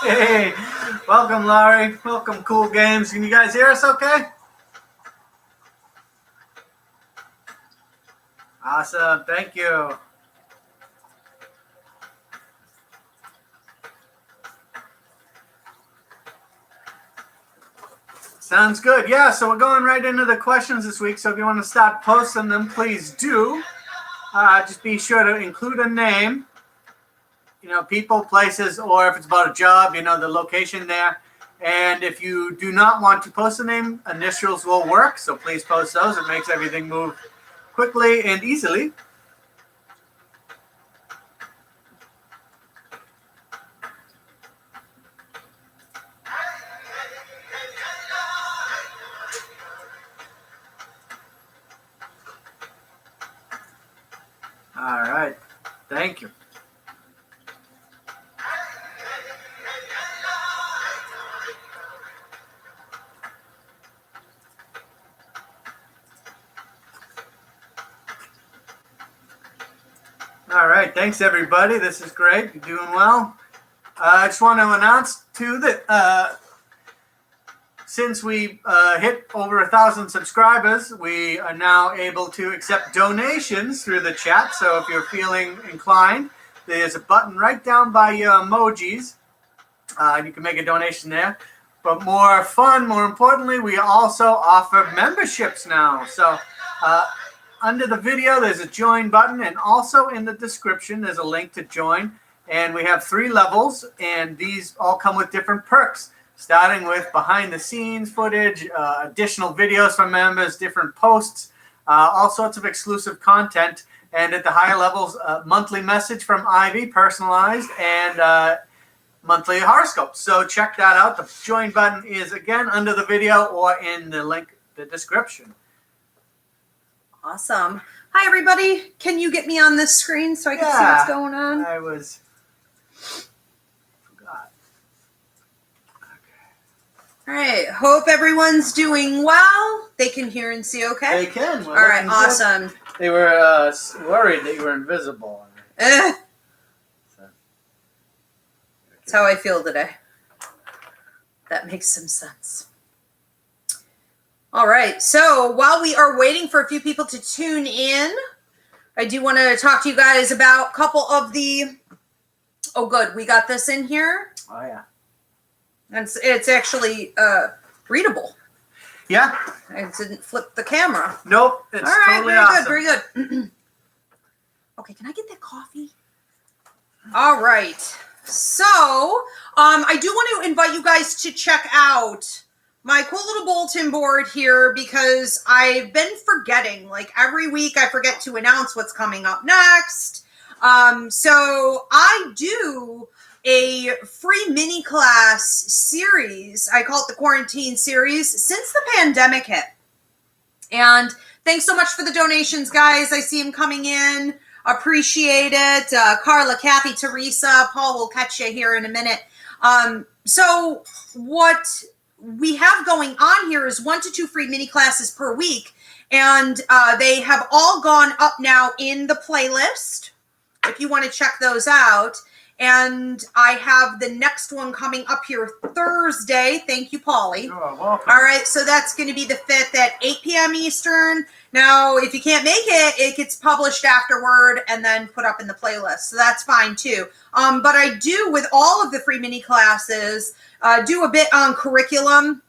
Hey, welcome, Laurie. Welcome, Cool Games. Can you guys hear us okay? Awesome. Thank you. Sounds good. Yeah, so we're going right into the questions this week. So if you want to start posting them, please do. Just be sure to include a name, people, places, or if it's about a job, the location there. And if you do not want to post a name, initials will work. So please post those. It makes everything move quickly and easily. All right. Thank you. All right. Thanks, everybody. This is great. You're doing well. I just want to announce, too, that since we hit over 1,000 subscribers, we are now able to accept donations through the chat. So if you're feeling inclined, there's a button right down by your emojis. You can make a donation there. But more fun, more importantly, we also offer memberships now. So under the video, there's a join button. And also in the description, there's a link to join. And we have 3 levels. And these all come with different perks. Starting with behind-the-scenes footage, additional videos from members, different posts, all sorts of exclusive content. And at the higher levels, a monthly message from Ivy, personalized, and monthly horoscope. So check that out. The join button is, again, under the video or in the link, the description. Awesome. Hi, everybody. Can you get me on this screen so I can see what's going on? I forgot. All right. Hope everyone's doing well. They can hear and see okay? They can. All right. Awesome. They were worried that you were invisible. That's how I feel today. That makes some sense. All right. So while we are waiting for a few people to tune in, I do want to talk to you guys about a couple of the... Oh, good. We got this in here. Oh, yeah. And it's actually readable. Yeah. I didn't flip the camera. Nope. It's all right, totally awesome. Very good. Okay, can I get that coffee? All right. So, I do want to invite you guys to check out my cool little bulletin board here because I've been forgetting. Like every week I forget to announce what's coming up next. So I do a free mini class series. I call it the quarantine series since the pandemic hit. And thanks so much for the donations, guys. I see them coming in. Appreciate it. Carla, Kathy, Teresa, Paul will catch you here in a minute. So what we have going on here is 1 to 2 free mini classes per week. And they have all gone up now in the playlist if you want to check those out. And I have the next one coming up here Thursday. Thank you, Paulie. You're welcome. All right, so that's going to be the 5th at 8 p.m. Eastern. Now, if you can't make it, it gets published afterward and then put up in the playlist. So that's fine, too. But I do, with all of the free mini classes, do a bit on curriculum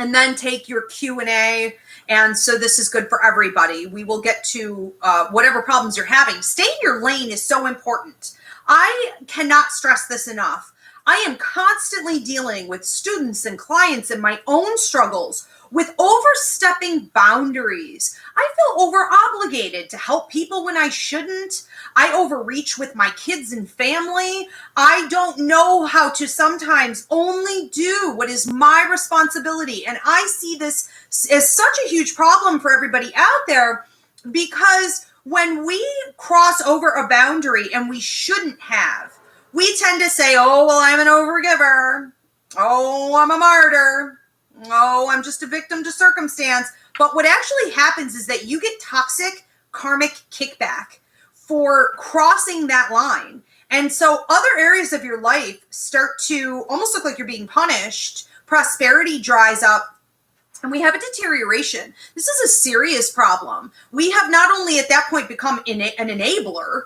and then take your Q&A. And so this is good for everybody. We will get to whatever problems you're having. Stay in your lane is so important. I cannot stress this enough. I am constantly dealing with students and clients in my own struggles with overstepping boundaries. I feel over-obligated to help people when I shouldn't. I overreach with my kids and family. I don't know how to sometimes only do what is my responsibility. And I see this as such a huge problem for everybody out there because when we cross over a boundary and we shouldn't have, we tend to say, oh, well, I'm an overgiver. Oh, I'm a martyr. Oh, I'm just a victim to circumstance. But what actually happens is that you get toxic karmic kickback for crossing that line. And so other areas of your life start to almost look like you're being punished. Prosperity dries up. And we have a deterioration. This is a serious problem. We have not only at that point become an enabler,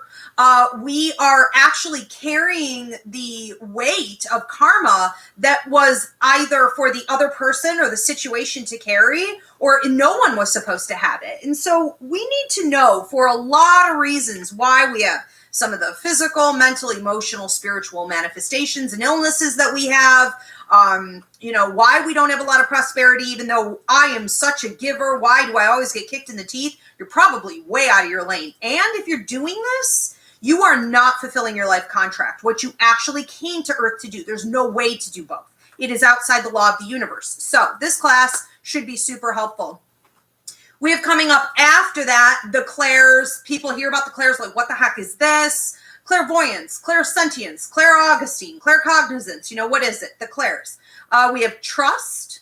we are actually carrying the weight of karma that was either for the other person or the situation to carry, or no one was supposed to have it. And so we need to know, for a lot of reasons, why we have some of the physical, mental, emotional, spiritual manifestations and illnesses that we have. Why we don't have a lot of prosperity, even though I am such a giver. Why do I always get kicked in the teeth? You're probably way out of your lane. And if you're doing this, you are not fulfilling your life contract, what you actually came to Earth to do. There's no way to do both. It is outside the law of the universe. So this class should be super helpful. We have coming up after that, the clairs. People hear about the clairs like, what the heck is this? Clairvoyance, clairsentience, clairaugustine, claircognizance. What is it? The clairs. We have trust.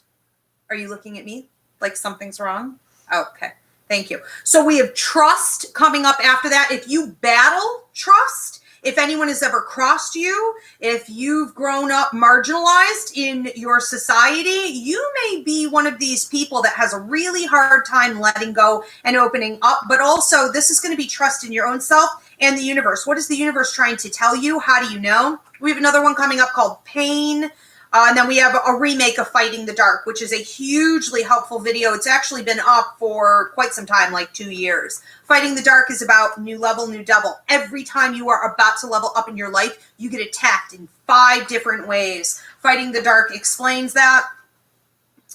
Are you looking at me like something's wrong? Okay, thank you. So we have trust coming up after that. If you battle trust, if anyone has ever crossed you, if you've grown up marginalized in your society, you may be one of these people that has a really hard time letting go and opening up. But also, this is going to be trust in your own self and the universe. What is the universe trying to tell you? How do you know? We have another one coming up called Pain. And then we have a remake of Fighting the Dark, which is a hugely helpful video. It's actually been up for quite some time, like 2 years. Fighting the Dark is about new level, new devil. Every time you are about to level up in your life, you get attacked in 5 different ways. Fighting the Dark explains that.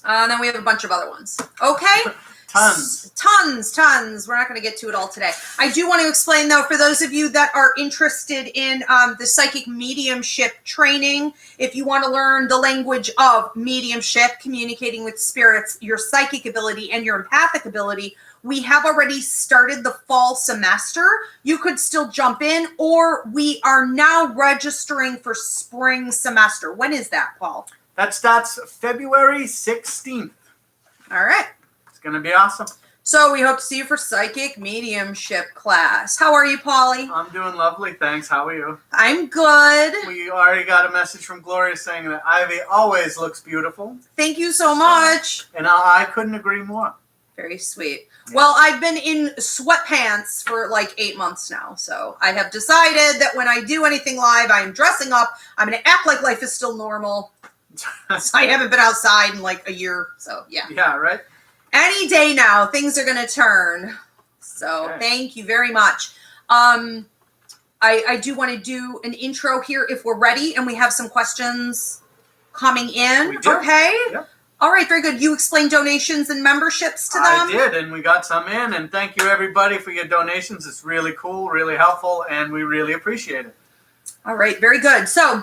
And then we have a bunch of other ones. Okay? Tons. We're not going to get to it all today. I do want to explain, though, for those of you that are interested in the psychic mediumship training, if you want to learn the language of mediumship, communicating with spirits, your psychic ability and your empathic ability, we have already started the fall semester. You could still jump in, or we are now registering for spring semester. When is that, Paul? That starts February 16th. All right. Going to be awesome. So we hope to see you for psychic mediumship class. How are you, Polly? I'm doing lovely, thanks. How are you? I'm good. We already got a message from Gloria saying that Ivy always looks beautiful. Thank you so much. And I couldn't agree more. Very sweet. Yeah. Well, I've been in sweatpants for like 8 months now. So I have decided that when I do anything live, I'm dressing up. I'm going to act like life is still normal. So I haven't been outside in like a year. So yeah. Yeah, right? Any day now, things are going to turn. So okay. Thank you very much. I do want to do an intro here if we're ready, and we have some questions coming in. We do. Okay? Yep. All right, very good. You explained donations and memberships to them? I did, and we got some in, and thank you everybody for your donations. It's really cool, really helpful, and we really appreciate it. All right, very good. So,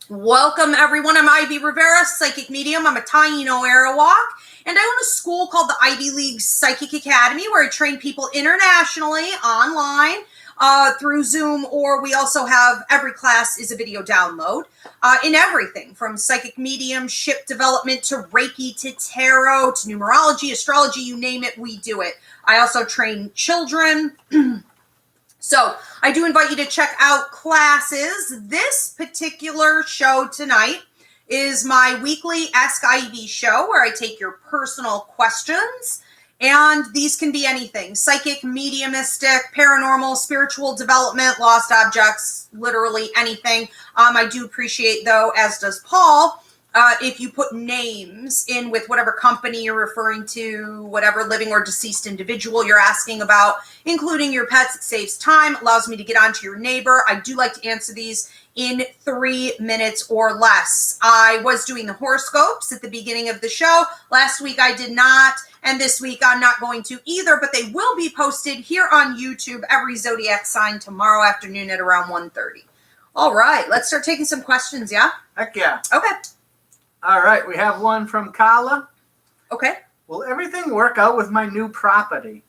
welcome everyone. I'm Ivy Rivera, psychic medium. I'm a Taino Arawak. And I own a school called the Ivy League Psychic Academy, where I train people internationally, online, through Zoom, or we also have every class is a video download in everything from psychic mediumship development to Reiki to tarot to numerology, astrology, you name it, we do it. I also train children. So I do invite you to check out classes. This particular show tonight is my weekly Ask Ivy show where I take your personal questions, and these can be anything: psychic, mediumistic, paranormal, spiritual development, lost objects, literally anything. I do appreciate, though, as does Paul, if you put names in with whatever company you're referring to, whatever living or deceased individual you're asking about, including your pets. It saves time, allows me to get onto your neighbor. I do like to answer these in 3 minutes or less. I was doing the horoscopes at the beginning of the show. Last week I did not, and this week I'm not going to either, but they will be posted here on YouTube, every Zodiac sign, tomorrow afternoon at around 1:30. All right, let's start taking some questions, yeah? Heck yeah. Okay. All right, we have one from Kala. Okay. Will everything work out with my new property?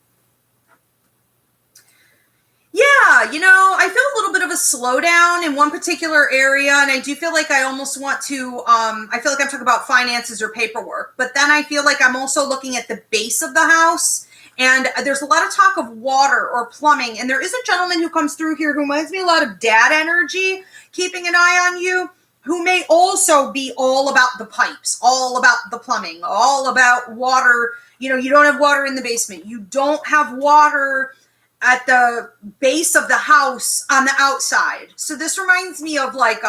Yeah, I feel a little bit of a slowdown in one particular area, and I do feel like I almost want to, I feel like I'm talking about finances or paperwork, but then I feel like I'm also looking at the base of the house, And there's a lot of talk of water or plumbing. And there is a gentleman who comes through here who reminds me a lot of dad energy, keeping an eye on you, who may also be all about the pipes, all about the plumbing, all about water. You know, you don't have water in the basement. You don't have water at the base of the house on the outside. So this reminds me of like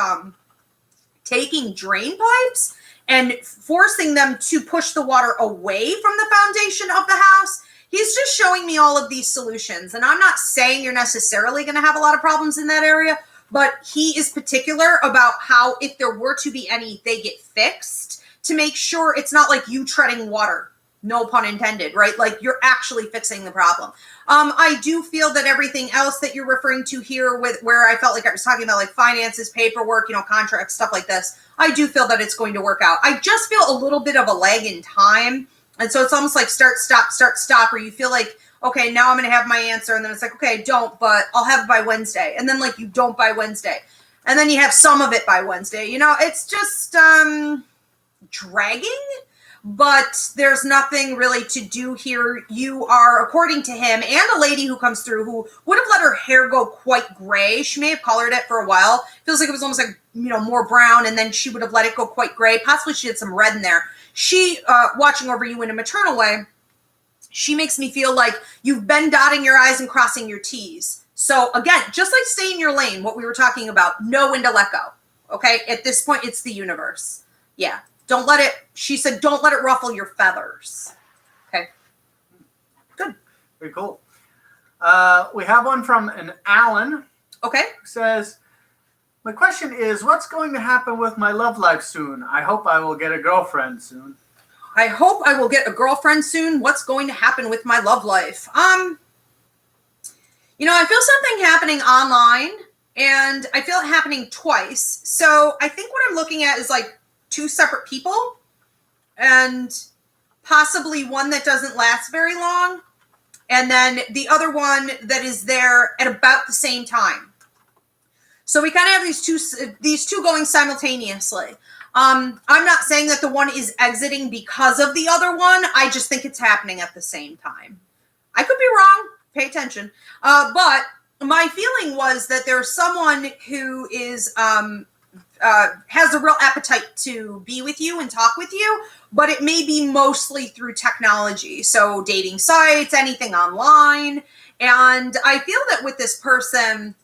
taking drain pipes and forcing them to push the water away from the foundation of the house. He's just showing me all of these solutions. And I'm not saying you're necessarily going to have a lot of problems in that area, but he is particular about how, if there were to be any, they get fixed, to make sure it's not like you treading water. No pun intended, right? Like you're actually fixing the problem. I do feel that everything else that you're referring to here, with where I felt like I was talking about like finances, paperwork, you know, contracts, stuff like this, I do feel that it's going to work out. I just feel a little bit of a lag in time. And so it's almost like start, stop, or you feel like, okay, now I'm going to have my answer. And then it's like, okay, I don't, but I'll have it by Wednesday. And then like you don't by Wednesday. And then you have some of it by Wednesday. You know, it's just dragging. But there's nothing really to do here. You are, according to him, and a lady who comes through who would have let her hair go quite gray. She may have colored it for a while. Feels like it was almost like, you know, more brown, and then she would have let it go quite gray. Possibly she had some red in there. She, watching over you in a maternal way, she makes me feel like you've been dotting your I's and crossing your T's. So again, just like stay in your lane, what we were talking about, know when to let go. Okay? At this point, it's the universe. Yeah. Don't let it, she said, don't let it ruffle your feathers. Okay. Good. Very cool. We have one from an Alan. Okay. Who says, my question is, what's going to happen with my love life soon? I hope I will get a girlfriend soon. I hope I will get a girlfriend soon. What's going to happen with my love life? You know, I feel something happening online, and I feel it happening twice. So I think what I'm looking at is like 2 separate people, and possibly one that doesn't last very long, and then the other one that is there at about the same time. So we kind of have these two going simultaneously. I'm not saying that the one is exiting because of the other one. I just think it's happening at the same time. I could be wrong. Pay attention. But my feeling was that there's someone who is has a real appetite to be with you and talk with you, but it may be mostly through technology. So dating sites, anything online. And I feel that with this person,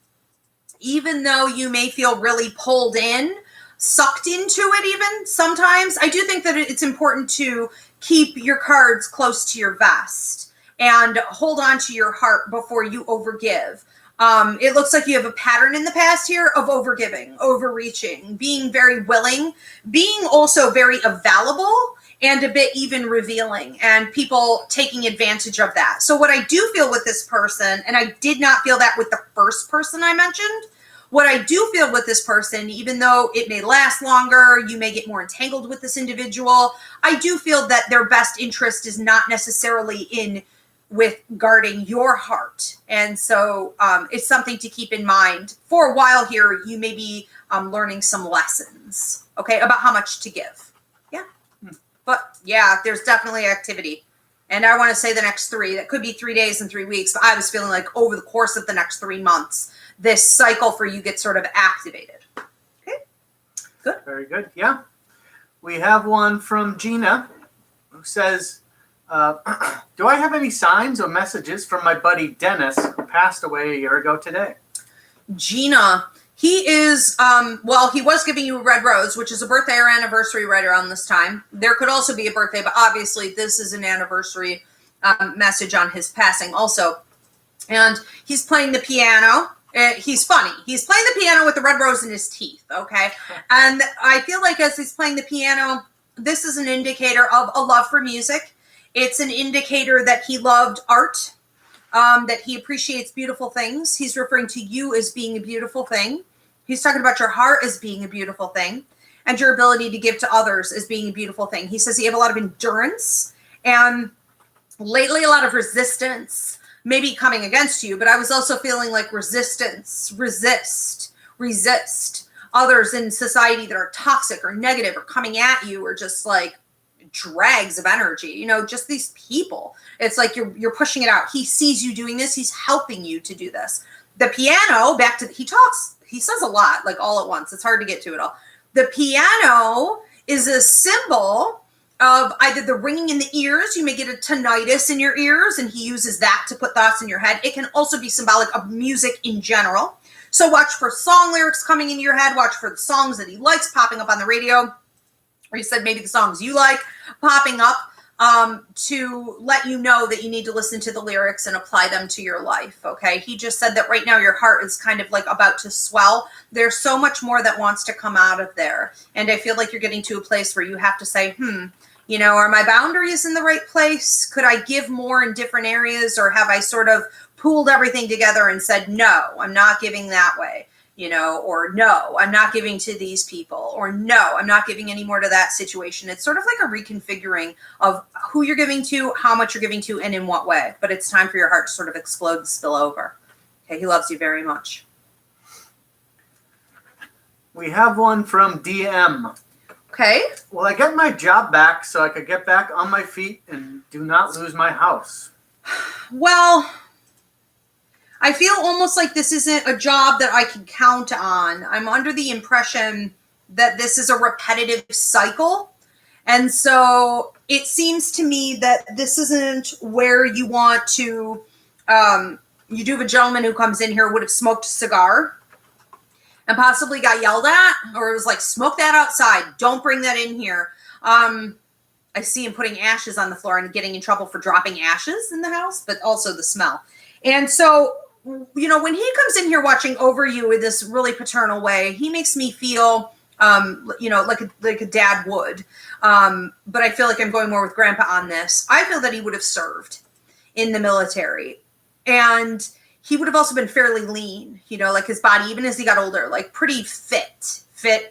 even though you may feel really pulled in, sucked into it even sometimes, I do think that it's important to keep your cards close to your vest and hold on to your heart before you overgive. It looks like you have a pattern in the past here of overgiving, overreaching, being very willing, being also very available, and a bit even revealing, and people taking advantage of that. So what I do feel with this person, and I did not feel that with the first person I mentioned, what I do feel with this person, even though it may last longer, you may get more entangled with this individual, I do feel that their best interest is not necessarily in with guarding your heart. And so it's something to keep in mind. For a while here, you may be learning some lessons, okay, about how much to give. Yeah. But yeah, there's definitely activity. And I want to say the next 3, that could be 3 days and 3 weeks, but I was feeling like over the course of the next 3 months, this cycle for you gets sort of activated. Okay, good. Very good, yeah. We have one from Gina who says, do I have any signs or messages from my buddy Dennis, who passed away a year ago today? Gina, he is, well, he was giving you a red rose, which is a birthday or anniversary right around this time. There could also be a birthday, but obviously this is an anniversary message on his passing also. And he's playing the piano. He's funny. He's playing the piano with the red rose in his teeth, okay? And I feel like as he's playing the piano, this is an indicator of a love for music. It's an indicator that he loved art, that he appreciates beautiful things. He's referring to you as being a beautiful thing. He's talking about your heart as being a beautiful thing, and your ability to give to others as being a beautiful thing. He says you have a lot of endurance, and lately a lot of resistance, maybe coming against you, but I was also feeling like resistance, resist others in society that are toxic or negative or coming at you or just like drags of energy, you know, just these people. It's like you're pushing it out. He sees you doing this. He's helping you to do this. The piano, he says a lot, like all at once. It's hard to get to it all. The piano is a symbol of either the ringing in the ears. You may get a tinnitus in your ears, and he uses that to put thoughts in your head. It can also be symbolic of music in general. So watch for song lyrics coming into your head. Watch for the songs that he likes popping up on the radio. Or he said maybe the songs you like popping up to let you know that you need to listen to the lyrics and apply them to your life, okay? He just said that right now your heart is kind of like about to swell. There's so much more that wants to come out of there. And I feel like you're getting to a place where you have to say, you know, are my boundaries in the right place? Could I give more in different areas? Or have I sort of pooled everything together and said, no, I'm not giving that way? You know, or no, I'm not giving to these people, or no, I'm not giving any more to that situation. It's sort of like a reconfiguring of who you're giving to, how much you're giving to, and in what way. But it's time for your heart to sort of explode and spill over. Okay, he loves you very much. We have one from DM. Okay. Will I get my job back so I could get back on my feet and do not lose my house? Well, I feel almost like this isn't a job that I can count on. I'm under the impression that this is a repetitive cycle. And so it seems to me that this isn't where you want to, you do have a gentleman who comes in here, would have smoked a cigar and possibly got yelled at, or it was like, smoke that outside. Don't bring that in here. I see him putting ashes on the floor and getting in trouble for dropping ashes in the house, but also the smell. And so, you know, when he comes in here watching over you in this really paternal way, he makes me feel, you know, like a dad would. But I feel like I'm going more with Grandpa on this. I feel that he would have served in the military, and he would have also been fairly lean, you know, like his body, even as he got older, like pretty fit,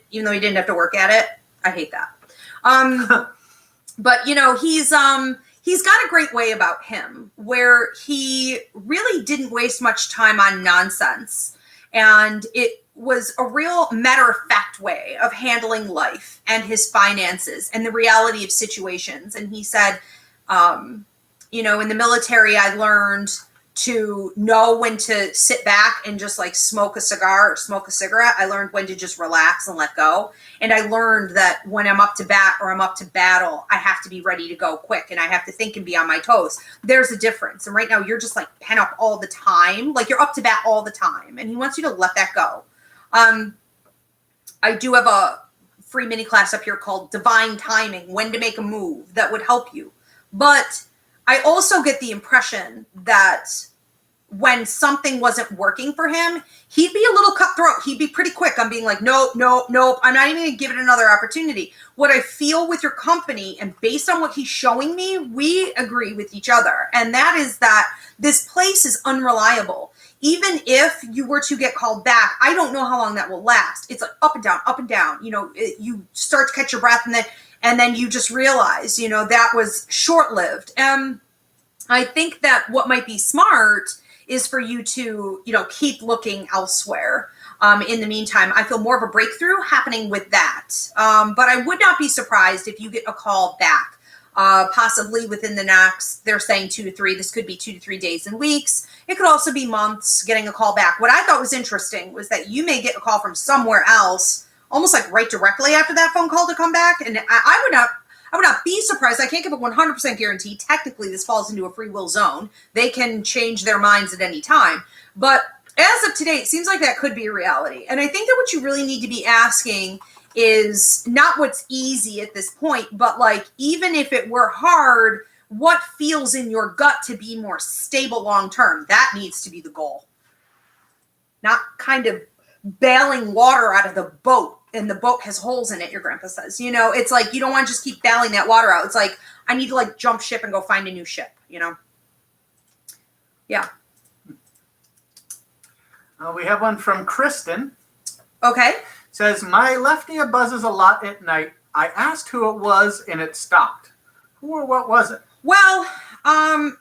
even though he didn't have to work at it. I hate that. But you know, he's got a great way about him where he really didn't waste much time on nonsense. And it was a real matter-of-fact way of handling life and his finances and the reality of situations. And he said, you know, in the military, I learned to know when to sit back and just like smoke a cigar or smoke a cigarette. I learned when to just relax and let go. And I learned that when I'm up to bat or I'm up to battle, I have to be ready to go quick and I have to think and be on my toes. There's a difference. And right now you're just like pent up all the time. Like you're up to bat all the time. And he wants you to let that go. I do have a free mini class up here called Divine Timing, when to make a move that would help you. But I also get the impression that when something wasn't working for him, he'd be a little cutthroat. He'd be pretty quick on being like, nope, nope, nope. I'm not even going to give it another opportunity. What I feel with your company, and based on what he's showing me, we agree with each other. And that is that this place is unreliable. Even if you were to get called back, I don't know how long that will last. It's like up and down, up and down. You know, you start to catch your breath and then you just realize, you know, that was short-lived. I think that what might be smart is for you to, you know, keep looking elsewhere. In the meantime, I feel more of a breakthrough happening with that. But I would not be surprised if you get a call back, possibly within the next, they're saying 2 to 3. This could be 2 to 3 days and weeks. It could also be months getting a call back. What I thought was interesting was that you may get a call from somewhere else, almost like right directly after that phone call to come back. And I would not be surprised. I can't give a 100% guarantee. Technically, this falls into a free will zone. They can change their minds at any time. But as of today, it seems like that could be a reality. And I think that what you really need to be asking is not what's easy at this point, but like, even if it were hard, what feels in your gut to be more stable long-term? That needs to be the goal. Not kind of bailing water out of the boat and the boat has holes in it, your grandpa says. You know, it's like you don't want to just keep bailing that water out. It's like, I need to like jump ship and go find a new ship, you know? Yeah. We have one from Kristen. Okay. Says, my left ear buzzes a lot at night. I asked who it was and it stopped. Who or what was it? Well,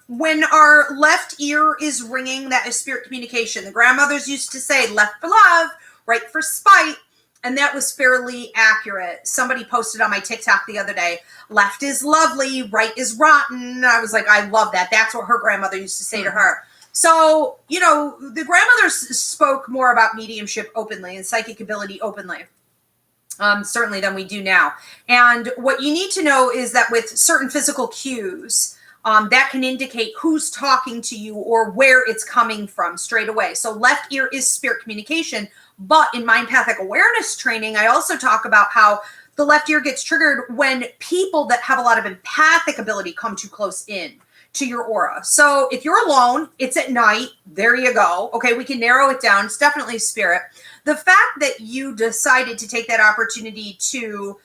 when our left ear is ringing, that is spirit communication. The grandmothers used to say left for love, right for spite. And that was fairly accurate. Somebody posted on my TikTok the other day, left is lovely, right is rotten. I was like, I love that. That's what her grandmother used to say to her. So, you know, the grandmothers spoke more about mediumship openly and psychic ability openly, certainly than we do now. And what you need to know is that with certain physical cues, that can indicate who's talking to you or where it's coming from straight away. So left ear is spirit communication. But in mind-pathic awareness training, I also talk about how the left ear gets triggered when people that have a lot of empathic ability come too close in to your aura. So if you're alone, it's at night, there you go. Okay, we can narrow it down. It's definitely spirit. The fact that you decided to take that opportunity to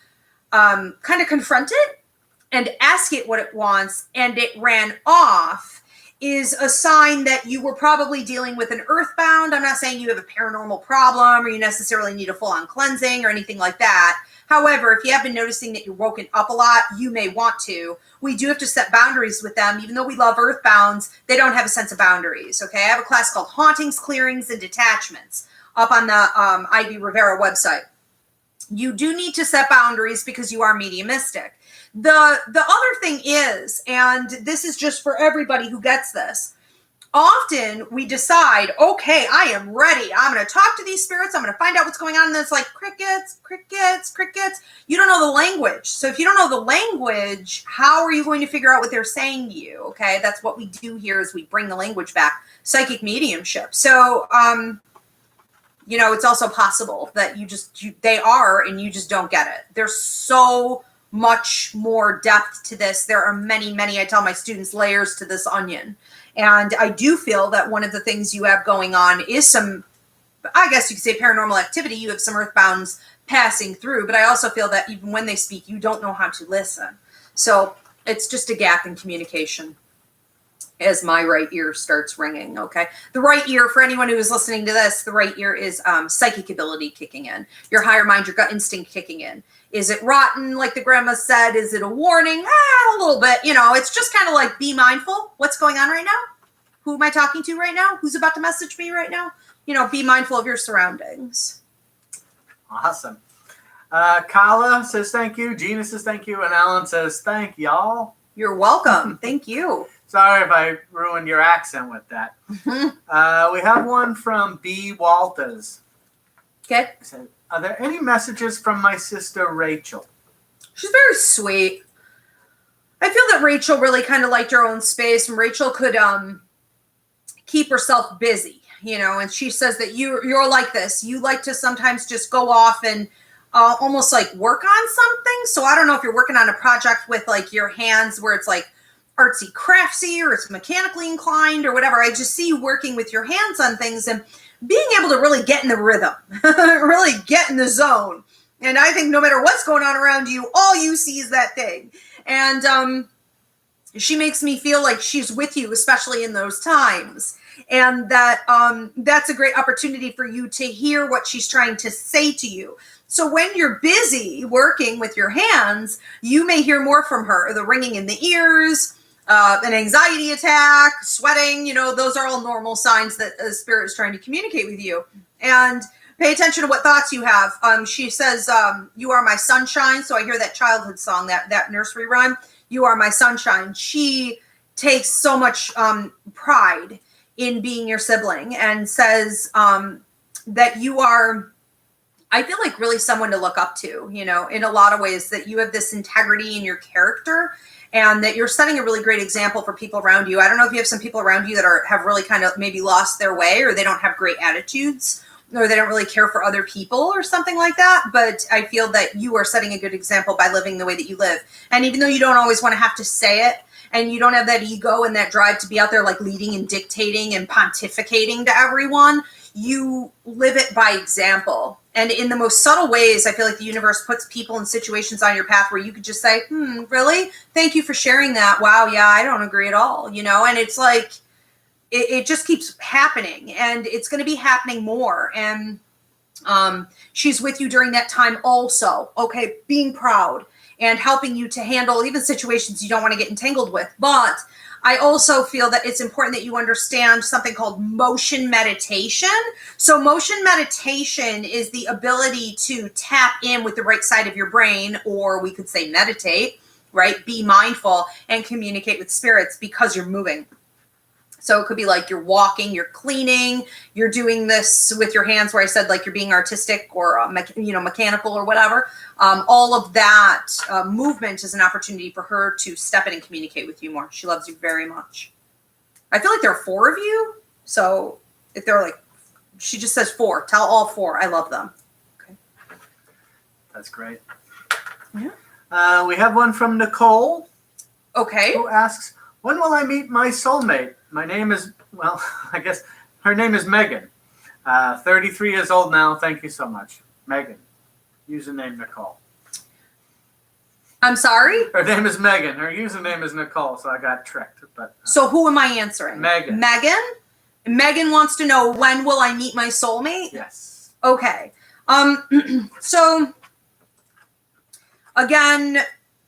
kind of confront it and ask it what it wants, and it ran off, is a sign that you were probably dealing with an earthbound. I'm not saying you have a paranormal problem or you necessarily need a full-on cleansing or anything like that. However, if you have been noticing that you're woken up a lot, you may want to. We do have to set boundaries with them. Even though we love earthbounds, they don't have a sense of boundaries, okay? I have a class called Hauntings, Clearings, and Detachments up on the Ivy Rivera website. You do need to set boundaries because you are mediumistic. The other thing is, and this is just for everybody who gets this, often we decide, okay, I am ready. I'm going to talk to these spirits. I'm going to find out what's going on. And it's like crickets, crickets, crickets. You don't know the language. So if you don't know the language, how are you going to figure out what they're saying to you? Okay, that's what we do here is we bring the language back. Psychic mediumship. So, you know, it's also possible that they are and you just don't get it. There's so much more depth to this. There are many, I tell my students, layers to this onion. And I do feel that one of the things you have going on is some, I guess you could say paranormal activity. You have some earthbounds passing through, but I also feel that even when they speak, you don't know how to listen. So it's just a gap in communication as my right ear starts ringing, okay? The right ear, for anyone who is listening to this, the right ear is psychic ability kicking in. Your higher mind, your gut instinct kicking in. Is it rotten, like the grandma said? Is it a warning? A little bit. You know, it's just kind of like, be mindful. What's going on right now? Who am I talking to right now? Who's about to message me right now? You know, be mindful of your surroundings. Awesome. Kala says thank you. Gina says thank you. And Alan says thank y'all. You're welcome. Thank you. Sorry if I ruined your accent with that. We have one from B. Walters. Okay. Said, are there any messages from my sister Rachel? She's very sweet. I feel that Rachel really kind of liked her own space, and Rachel could keep herself busy, you know, and she says that you're like this. You like to sometimes just go off and almost like work on something. So I don't know if you're working on a project with like your hands where it's like artsy craftsy or it's mechanically inclined or whatever. I just see you working with your hands on things and being able to really get in the rhythm, really get in the zone. And I think no matter what's going on around you, all you see is that thing. And she makes me feel like she's with you, especially in those times. And that that's a great opportunity for you to hear what she's trying to say to you. So when you're busy working with your hands, you may hear more from her. The ringing in the ears, an anxiety attack, sweating, you know, those are all normal signs that a spirit is trying to communicate with you. And pay attention to what thoughts you have. She says, you are my sunshine. So I hear that childhood song, that nursery rhyme, you are my sunshine. She takes so much pride in being your sibling and says that you are, I feel like really someone to look up to, you know, in a lot of ways, that you have this integrity in your character and that you're setting a really great example for people around you. I don't know if you have some people around you that have really kind of maybe lost their way, or they don't have great attitudes, or they don't really care for other people or something like that. But I feel that you are setting a good example by living the way that you live. And even though you don't always want to have to say it, and you don't have that ego and that drive to be out there like leading and dictating and pontificating to everyone, you live it by example. And in the most subtle ways, I feel like the universe puts people in situations on your path where you could just say, really? Thank you for sharing that. Wow, yeah, I don't agree at all, you know? And it's like, it just keeps happening, and it's going to be happening more. And she's with you during that time also, okay, being proud and helping you to handle even situations you don't want to get entangled with. But I also feel that it's important that you understand something called motion meditation. So motion meditation is the ability to tap in with the right side of your brain, or we could say meditate, right? Be mindful and communicate with spirits because you're moving. So it could be like you're walking, you're cleaning, you're doing this with your hands where I said like you're being artistic or mechanical or whatever. All of that movement is an opportunity for her to step in and communicate with you more. She loves you very much. I feel like there are 4 of you. So if they're like, she just says 4. Tell all 4. I love them. Okay. That's great. Yeah. We have one from Nicole. Okay. Who asks, when will I meet my soulmate? My name is, well, I guess her name is Megan. 33 years old now. Thank you so much. Megan. Username Nicole. I'm sorry? Her name is Megan. Her username is Nicole, so I got tricked. But so who am I answering? Megan. Megan? Megan wants to know, when will I meet my soulmate? Yes. Okay. So again,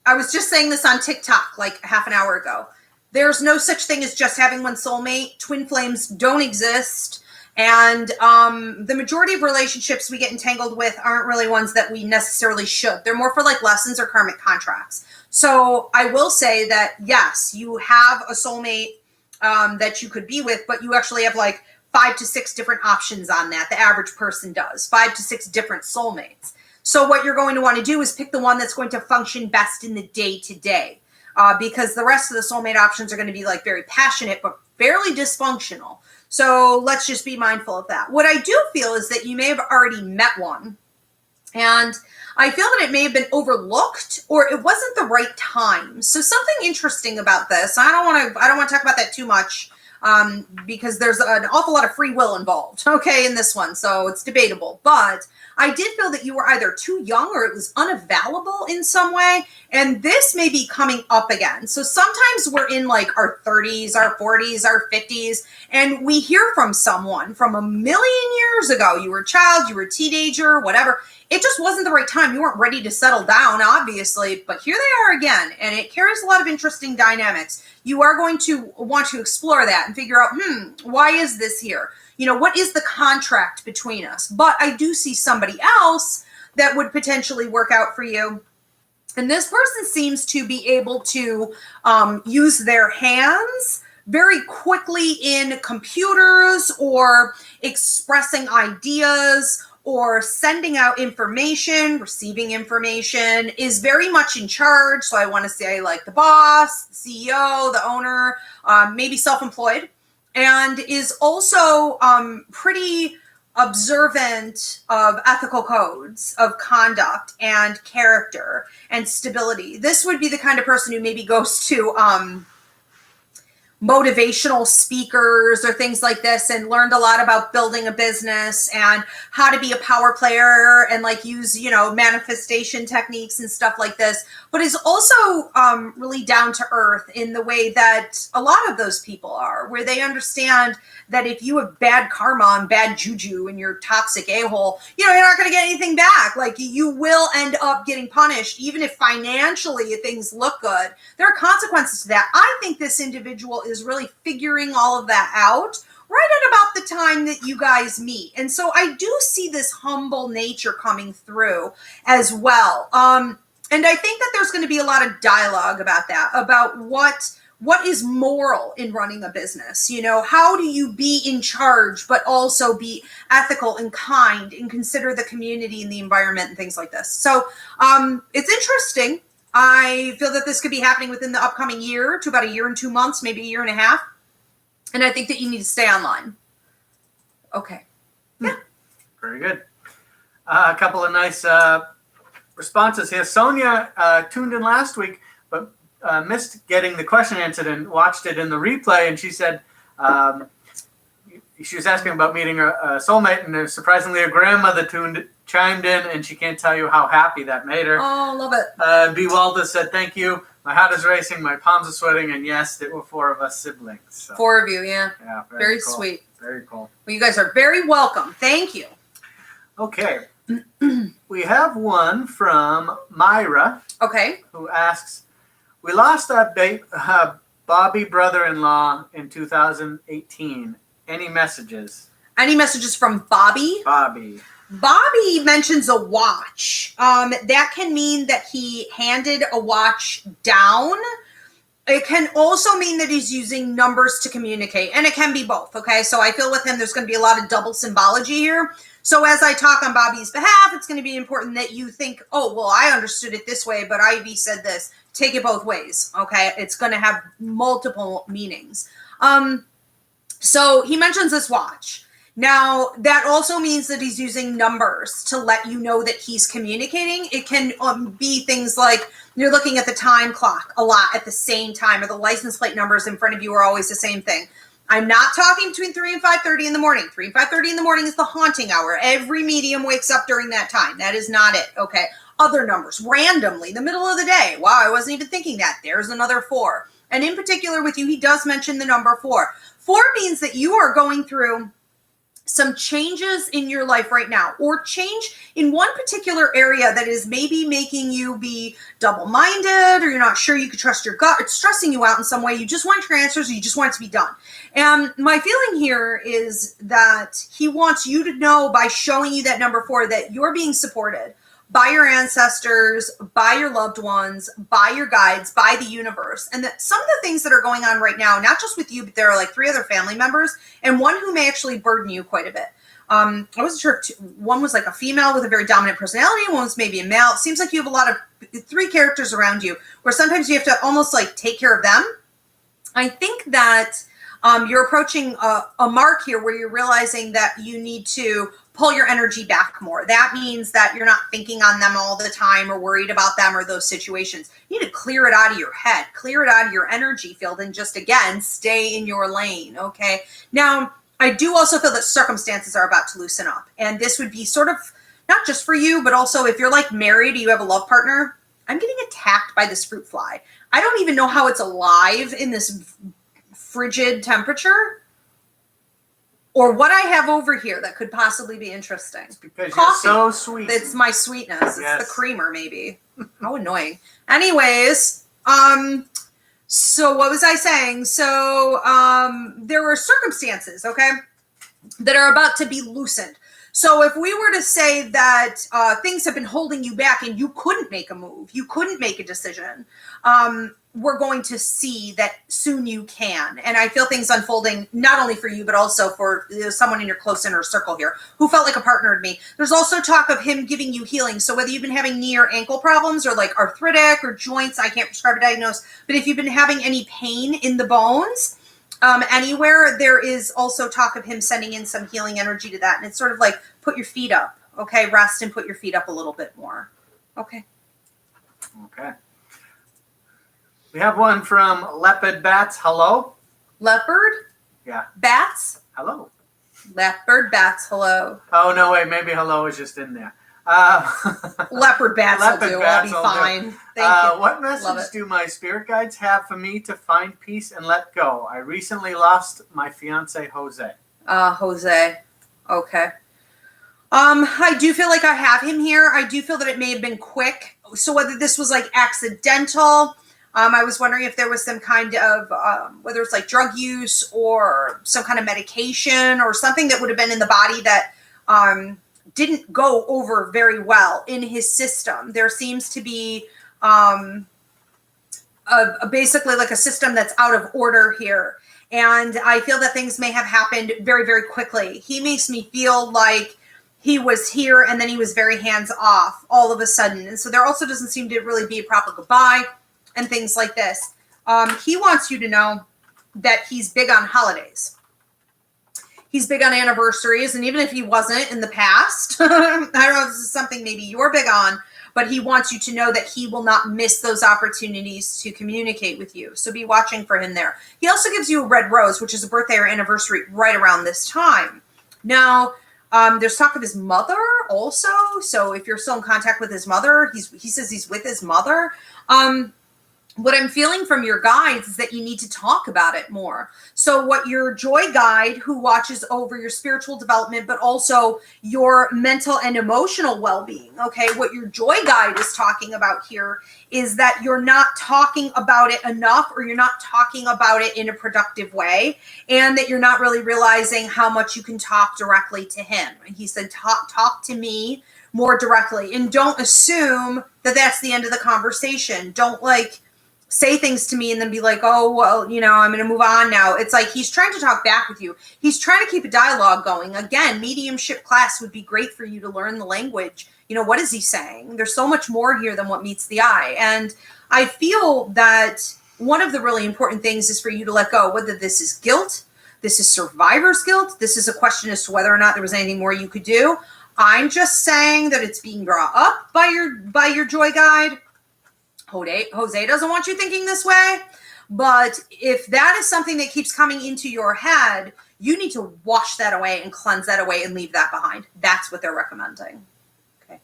I was just saying this on TikTok like half an hour ago. There's no such thing as just having one soulmate. Twin flames don't exist. And the majority of relationships we get entangled with aren't really ones that we necessarily should. They're more for like lessons or karmic contracts. So I will say that, yes, you have a soulmate that you could be with, but you actually have like 5 to 6 different options on that. The average person does 5 to 6 different soulmates. So what you're going to want to do is pick the one that's going to function best in the day to day. Because the rest of the soulmate options are going to be like very passionate, but fairly dysfunctional. So let's just be mindful of that. What I do feel is that you may have already met one, and I feel that it may have been overlooked or it wasn't the right time. So something interesting about this, I don't want to talk about that too much, because there's an awful lot of free will involved, okay, in this one. So it's debatable, but I did feel that you were either too young or it was unavailable in some way. And this may be coming up again. So sometimes we're in like our 30s, our 40s, our 50s, and we hear from someone from a million years ago. You were a child, you were a teenager, whatever. It just wasn't the right time. You weren't ready to settle down, obviously, but here they are again. And it carries a lot of interesting dynamics. You are going to want to explore that and figure out, why is this here? What is the contract between us? But I do see somebody else that would potentially work out for you. And this person seems to be able to use their hands very quickly in computers or expressing ideas or sending out information, receiving information, is very much in charge. So I want to say like the boss, the CEO, the owner, maybe self-employed. And is also pretty observant of ethical codes of conduct and character and stability. This would be the kind of person who maybe goes to motivational speakers or things like this and learned a lot about building a business and how to be a power player and like use, manifestation techniques and stuff like this, but is also really down to earth in the way that a lot of those people are, where they understand that if you have bad karma and bad juju and you're toxic a-hole, you're not going to get anything back. Like you will end up getting punished, even if financially things look good. There are consequences to that. I think this individual is really figuring all of that out right at about the time that you guys meet. And so I do see this humble nature coming through as well. And I think that there's going to be a lot of dialogue about that, about what is moral in running a business. How do you be in charge, but also be ethical and kind and consider the community and the environment and things like this. So it's interesting. I feel that this could be happening within the upcoming year to about a year and 2 months, maybe a year and a half. And I think that you need to stay online. Okay. Yeah. Very good. A couple of nice responses here. Sonia tuned in last week, but missed getting the question answered and watched it in the replay. And she said she was asking about meeting her soulmate, and surprisingly, her grandmother chimed in, and she can't tell you how happy that made her. Oh, love it. B. Walter said, "Thank you. My heart is racing, my palms are sweating, and yes, there were 4 of us siblings." So, 4 of you, yeah. Yeah, Very cool. sweet. Very cool. Well, you guys are very welcome. Thank you. Okay. We have one from Myra Okay. who asks, we lost our Bobby brother-in-law in 2018. Any messages? Any messages from Bobby? Bobby. Bobby mentions a watch. That can mean that he handed a watch down. It can also mean that he's using numbers to communicate, and it can be both, okay? So I feel with him, there's going to be a lot of double symbology here. So as I talk on Bobby's behalf, it's going to be important that you think, oh, well, I understood it this way, but Ivy said this. Take it both ways, okay? It's going to have multiple meanings. So he mentions this watch. Now, that also means that he's using numbers to let you know that he's communicating. It can be things like you're looking at the time clock a lot at the same time, or the license plate numbers in front of you are always the same thing. I'm not talking between 3 and 5:30 in the morning. 3 and 5:30 in the morning is the haunting hour. Every medium wakes up during that time. That is not it, okay? Other numbers, randomly, the middle of the day. Wow, I wasn't even thinking that. There's another 4. And in particular with you, he does mention the number 4. 4 means that you are going through some changes in your life right now, or change in one particular area that is maybe making you be double-minded, or you're not sure you could trust your gut. It's stressing you out in some way. You just want your answers, or you just want it to be done. And my feeling here is that he wants you to know by showing you that number 4 that you're being supported by your ancestors, by your loved ones, by your guides, by the universe. And that some of the things that are going on right now, not just with you, but there are like 3 other family members, and one who may actually burden you quite a bit. I wasn't sure if one was like a female with a very dominant personality, one was maybe a male. It seems like you have a lot of 3 characters around you where sometimes you have to almost like take care of them. I think that you're approaching a mark here where you're realizing that you need to pull your energy back more. That means that you're not thinking on them all the time or worried about them or those situations. You need to clear it out of your head, clear it out of your energy field, and just, again, stay in your lane, okay? Now, I do also feel that circumstances are about to loosen up. And this would be sort of, not just for you, but also if you're like married, you have a love partner. I'm getting attacked by this fruit fly. I don't even know how it's alive in this frigid temperature, or what I have over here that could possibly be interesting. It's because coffee. You're so sweet. It's my sweetness. Yes. It's the creamer, maybe. How annoying. Anyways, so what was I saying? So there were circumstances, okay, that are about to be loosened. So if we were to say that things have been holding you back and you couldn't make a move, you couldn't make a decision, we're going to see that soon you can. And I feel things unfolding not only for you, but also for someone in your close inner circle here who felt like a partner to me. There's also talk of him giving you healing. So whether you've been having knee or ankle problems or like arthritic or joints, I can't prescribe a diagnosis, but if you've been having any pain in the bones, anywhere, there is also talk of him sending in some healing energy to that. And it's sort of like, put your feet up, okay? Rest and put your feet up a little bit more. Okay. Okay. We have one from Leopard Bats. Hello? Leopard? Yeah. Bats? Hello. Leopard bats, hello. Oh, no, wait. Maybe hello is just in there. Leopard bats Leopard will do. bats I'll will be do. fine. Thank you. What Love message it. do my spirit guides have for me to find peace and let go? I recently lost my fiance, Jose. Jose. Okay. I do feel like I have him here. I do feel that it may have been quick. So whether this was like accidental, I was wondering if there was some kind of, whether it's like drug use or some kind of medication or something that would have been in the body that didn't go over very well in his system. There seems to be basically like a system that's out of order here. And I feel that things may have happened very, very quickly. He makes me feel like he was here and then he was very hands off all of a sudden. And so there also doesn't seem to really be a proper goodbye and things like this. He wants you to know that he's big on holidays. He's big on anniversaries. And even if he wasn't in the past, I don't know if this is something maybe you're big on, but he wants you to know that he will not miss those opportunities to communicate with you. So be watching for him there. He also gives you a red rose, which is a birthday or anniversary right around this time. Now, there's talk of his mother also. So if you're still in contact with his mother, he says he's with his mother. what I'm feeling from your guides is that you need to talk about it more. So what your joy guide, who watches over your spiritual development, but also your mental and emotional well-being, okay, what your joy guide is talking about here is that you're not talking about it enough, or you're not talking about it in a productive way, and that you're not really realizing how much you can talk directly to him. And he said, talk to me more directly, and don't assume that that's the end of the conversation. Don't say things to me and then be like, oh, well, I'm going to move on now. It's like he's trying to talk back with you. He's trying to keep a dialogue going. Again, mediumship class would be great for you to learn the language. What is he saying? There's so much more here than what meets the eye. And I feel that one of the really important things is for you to let go, whether this is guilt, this is survivor's guilt, this is a question as to whether or not there was anything more you could do. I'm just saying that it's being brought up by your joy guide. Jose doesn't want you thinking this way, but if that is something that keeps coming into your head, you need to wash that away and cleanse that away and leave that behind. That's what they're recommending. Okay.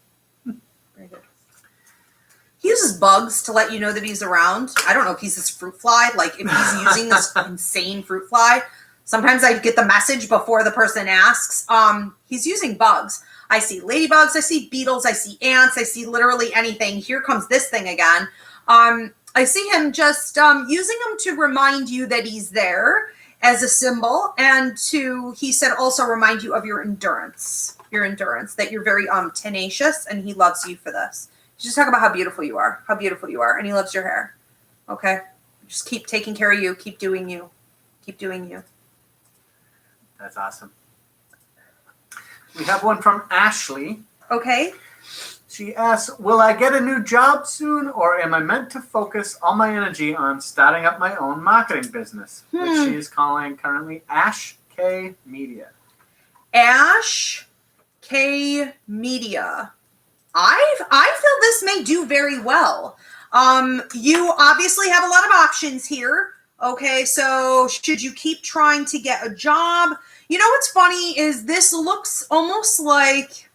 Very good. He uses bugs to let you know that he's around. I don't know if he's this fruit fly, if he's using this insane fruit fly. Sometimes I get the message before the person asks. He's using bugs. I see ladybugs, I see beetles, I see ants, I see literally anything. Here comes this thing again. I see him just using them to remind you that he's there as a symbol, and he said also remind you of your endurance, that you're very tenacious, and he loves you for this. Just talk about how beautiful you are, and he loves your hair. Okay? Just keep taking care of you, keep doing you. That's awesome. We have one from Ashley. Okay. She asks, will I get a new job soon, or am I meant to focus all my energy on starting up my own marketing business, which she is calling currently Ash K Media? Ash K Media. I feel this may do very well. You obviously have a lot of options here. Okay, so should you keep trying to get a job? What's funny is this looks almost like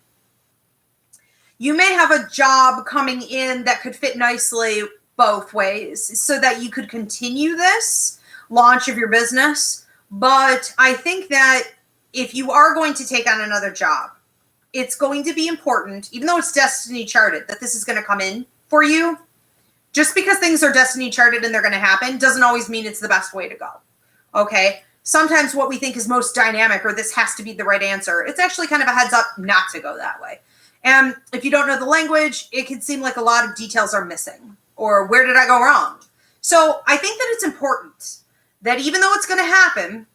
you may have a job coming in that could fit nicely both ways so that you could continue this launch of your business. But I think that if you are going to take on another job, it's going to be important, even though it's destiny charted, that this is going to come in for you. Just because things are destiny charted and they're going to happen doesn't always mean it's the best way to go. Okay? Sometimes what we think is most dynamic, or this has to be the right answer, it's actually kind of a heads up not to go that way. And if you don't know the language, it can seem like a lot of details are missing, or where did I go wrong? So I think that it's important that even though it's going to happen,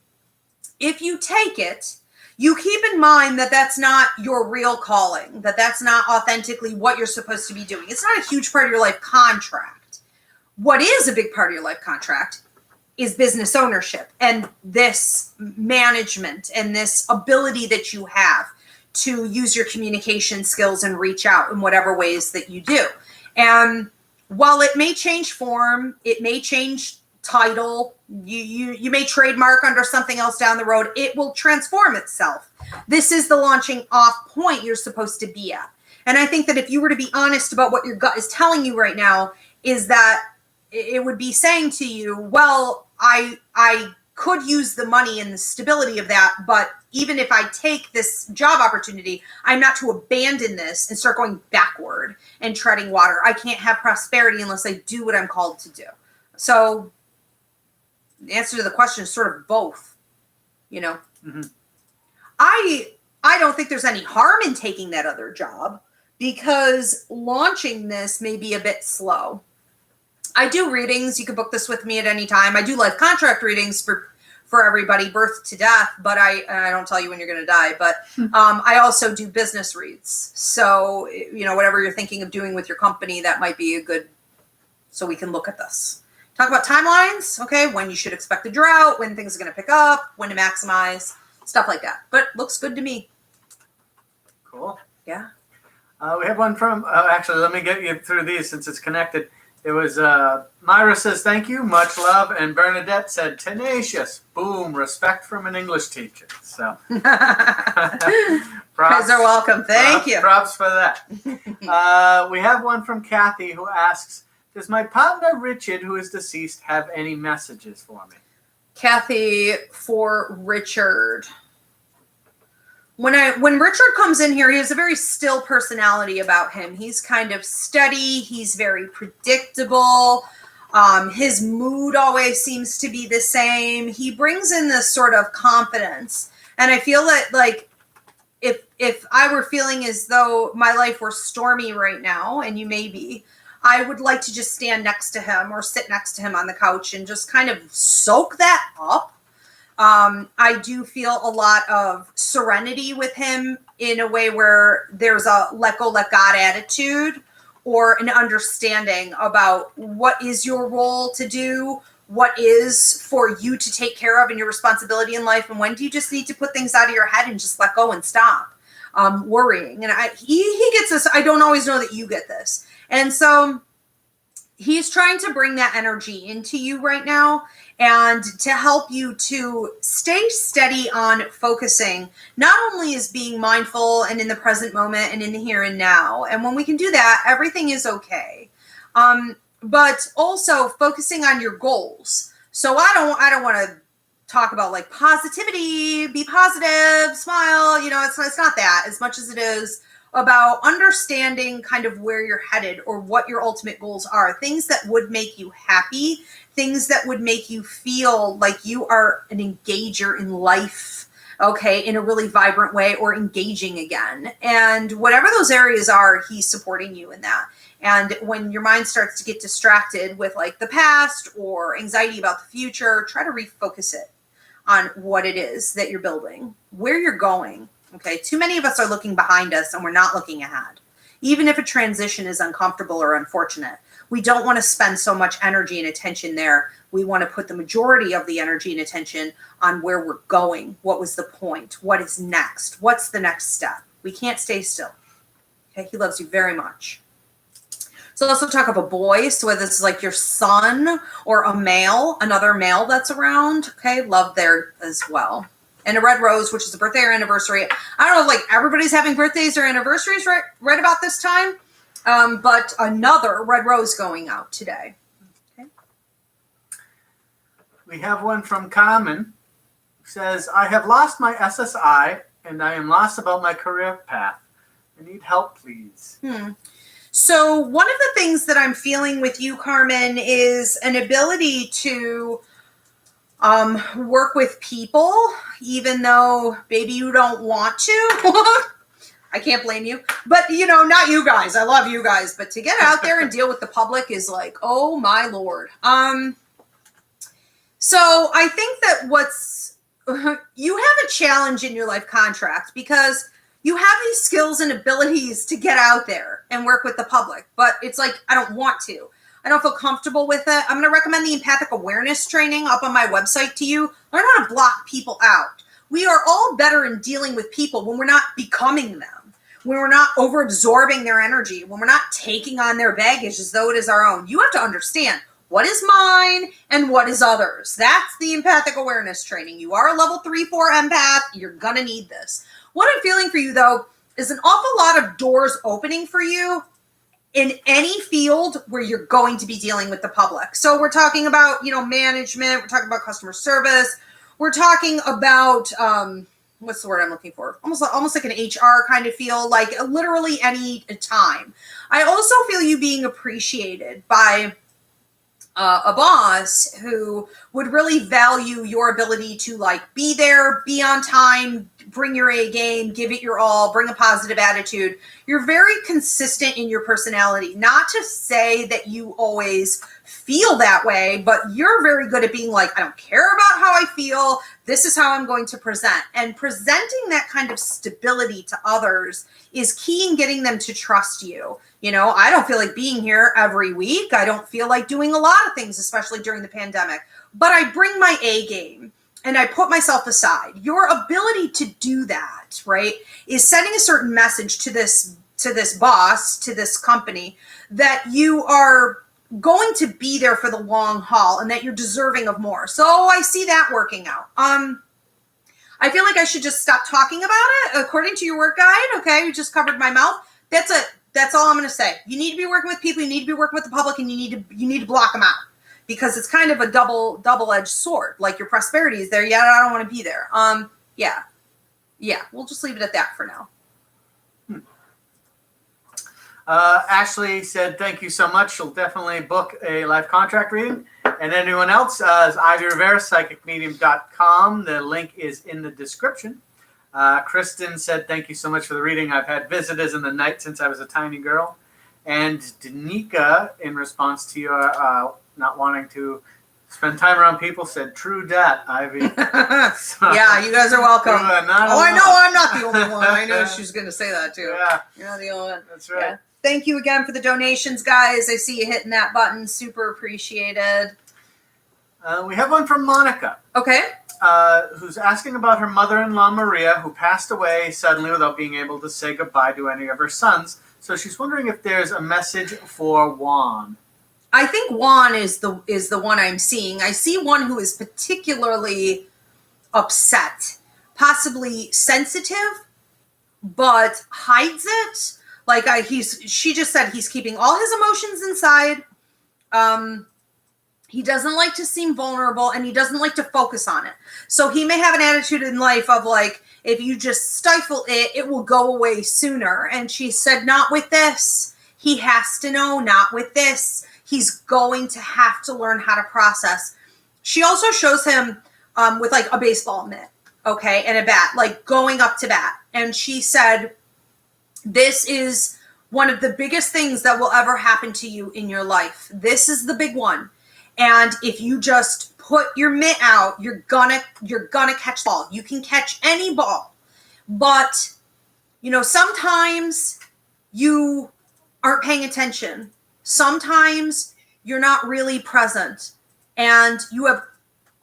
if you take it, you keep in mind that that's not your real calling, that that's not authentically what you're supposed to be doing. It's not a huge part of your life contract. What is a big part of your life contract is business ownership and this management and this ability that you have to use your communication skills and reach out in whatever ways that you do. And while it may change form, it may change title, you may trademark under something else down the road, it will transform itself. This is the launching off point you're supposed to be at. And I think that if you were to be honest about what your gut is telling you right now, is that it would be saying to you, well, I could use the money and the stability of that, but even if I take this job opportunity, I'm not to abandon this and start going backward and treading water. I can't have prosperity unless I do what I'm called to do. So the answer to the question is sort of both, Mm-hmm. I don't think there's any harm in taking that other job because launching this may be a bit slow. I do readings. You can book this with me at any time. I do life contract readings for everybody, birth to death, but I don't tell you when you're going to die, but I also do business reads. So, whatever you're thinking of doing with your company, that might be a good, so we can look at this. Talk about timelines, okay? When you should expect a drought, when things are going to pick up, when to maximize, stuff like that. But looks good to me. Cool. Yeah. We have one from, actually, let me get you through these since it's connected. It was, Myra says, thank you, much love. And Bernadette said, tenacious. Boom, respect from an English teacher. So, props. Guys are welcome. Thank you. Props for that. We have one from Kathy who asks, Does my partner Richard, who is deceased, have any messages for me? Kathy, for Richard. When Richard comes in here, he has a very still personality about him. He's kind of steady. He's very predictable. His mood always seems to be the same. He brings in this sort of confidence. And I feel that, like, if I were feeling as though my life were stormy right now, and you may be, I would like to just stand next to him or sit next to him on the couch and just kind of soak that up. I do feel a lot of serenity with him in a way where there's a let go, let God attitude, or an understanding about what is your role to do, what is for you to take care of and your responsibility in life, and when do you just need to put things out of your head and just let go and stop worrying. And he gets this. I don't always know that you get this. And so he's trying to bring that energy into you right now and to help you to stay steady on focusing, not only as being mindful and in the present moment and in the here and now. And when we can do that, everything is okay. But also focusing on your goals. So I don't want to talk about like positivity, be positive, smile. You know, it's not that as much as it is about understanding kind of where you're headed or what your ultimate goals are, things that would make you happy, things that would make you feel like you are an engager in life, okay, in a really vibrant way, or engaging again. And whatever those areas are, he's supporting you in that. And when your mind starts to get distracted with like the past or anxiety about the future, try to refocus it on what it is that you're building, where you're going. Okay, too many of us are looking behind us and we're not looking ahead. Even if a transition is uncomfortable or unfortunate, we don't want to spend so much energy and attention there. We want to put the majority of the energy and attention on where we're going. What was the point? What is next? What's the next step? We can't stay still. Okay, he loves you very much. So let's talk of a boy. So whether this is like your son or a male, another male that's around, okay, love there as well. And a red rose, which is a birthday or anniversary. I don't know, like everybody's having birthdays or anniversaries right about this time. But another red rose going out today. Okay. We have one from Carmen, who says, I have lost my SSI and I am lost about my career path. I need help, please. So one of the things that I'm feeling with you, Carmen, is an ability to work with people, even though maybe you don't want to. I can't blame you. But, you know, not you guys. I love you guys. But to get out there and deal with the public is like, oh, my Lord. So I think that you have a challenge in your life contract because you have these skills and abilities to get out there and work with the public. But it's like, I don't want to. I don't feel comfortable with it. I'm going to recommend the empathic awareness training up on my website to you. Learn how to block people out. We are all better in dealing with people when we're not becoming them, when we're not over-absorbing their energy, when we're not taking on their baggage as though it is our own. You have to understand what is mine and what is others. That's the empathic awareness training. You are a level 3-4 empath. You're going to need this. What I'm feeling for you, though, is an awful lot of doors opening for you in any field where you're going to be dealing with the public. So we're talking about, you know, management. We're talking about customer service. We're talking about, what's the word I'm looking for? Almost like an HR kind of feel, like literally any time. I also feel you being appreciated by a boss who would really value your ability to like be there, be on time, bring your A game, give it your all, bring a positive attitude. You're very consistent in your personality. Not to say that you always feel that way, but you're very good at being like, I don't care about how I feel. This is how I'm going to present. And presenting that kind of stability to others is key in getting them to trust you. You know, I don't feel like being here every week. I don't feel like doing a lot of things, especially during the pandemic. But I bring my A game and I put myself aside. Your ability to do that, right, is sending a certain message to this boss, to this company, that you are going to be there for the long haul and that you're deserving of more. So I see that working out. I feel like I should just stop talking about it according to your work guide. Okay, we just covered my mouth. That's a That's all I'm going to say. You need to be working with people. You need to be working with the public, and you need to block them out, because it's kind of a double-edged sword. Like, your prosperity is there, yet I don't want to be there. Yeah. We'll just leave it at that for now. Ashley said, thank you so much. She'll definitely book a live contract reading. And anyone else, is Ivy Rivera, psychicmedium.com. The link is in the description. Kristen said, thank you so much for the reading. I've had visitors in the night since I was a tiny girl. And Danica, in response to your not wanting to spend time around people, said, true dat, Ivy. So, yeah, you guys are welcome. I know I'm not the only one. I know she's going to say that too. Yeah. You're not the only one. That's right. Yeah. Thank you again for the donations, guys. I see you hitting that button. Super appreciated. We have one from Monica. Okay. Who's asking about her mother-in-law, Maria, who passed away suddenly without being able to say goodbye to any of her sons. So she's wondering if there's a message for Juan. I think Juan is the one I'm seeing. I see one who is particularly upset, possibly sensitive, but hides it. Like she just said he's keeping all his emotions inside. He doesn't like to seem vulnerable, and he doesn't like to focus on it. So he may have an attitude in life of like, if you just stifle it, it will go away sooner. And she said, not with this. He has to know, not with this. He's going to have to learn how to process. She also shows him with like a baseball mitt, okay, and a bat, like going up to bat. And she said, this is one of the biggest things that will ever happen to you in your life. This is the big one. And if you just put your mitt out, you're gonna catch the ball. You can catch any ball. But, sometimes you aren't paying attention. Sometimes you're not really present. And you have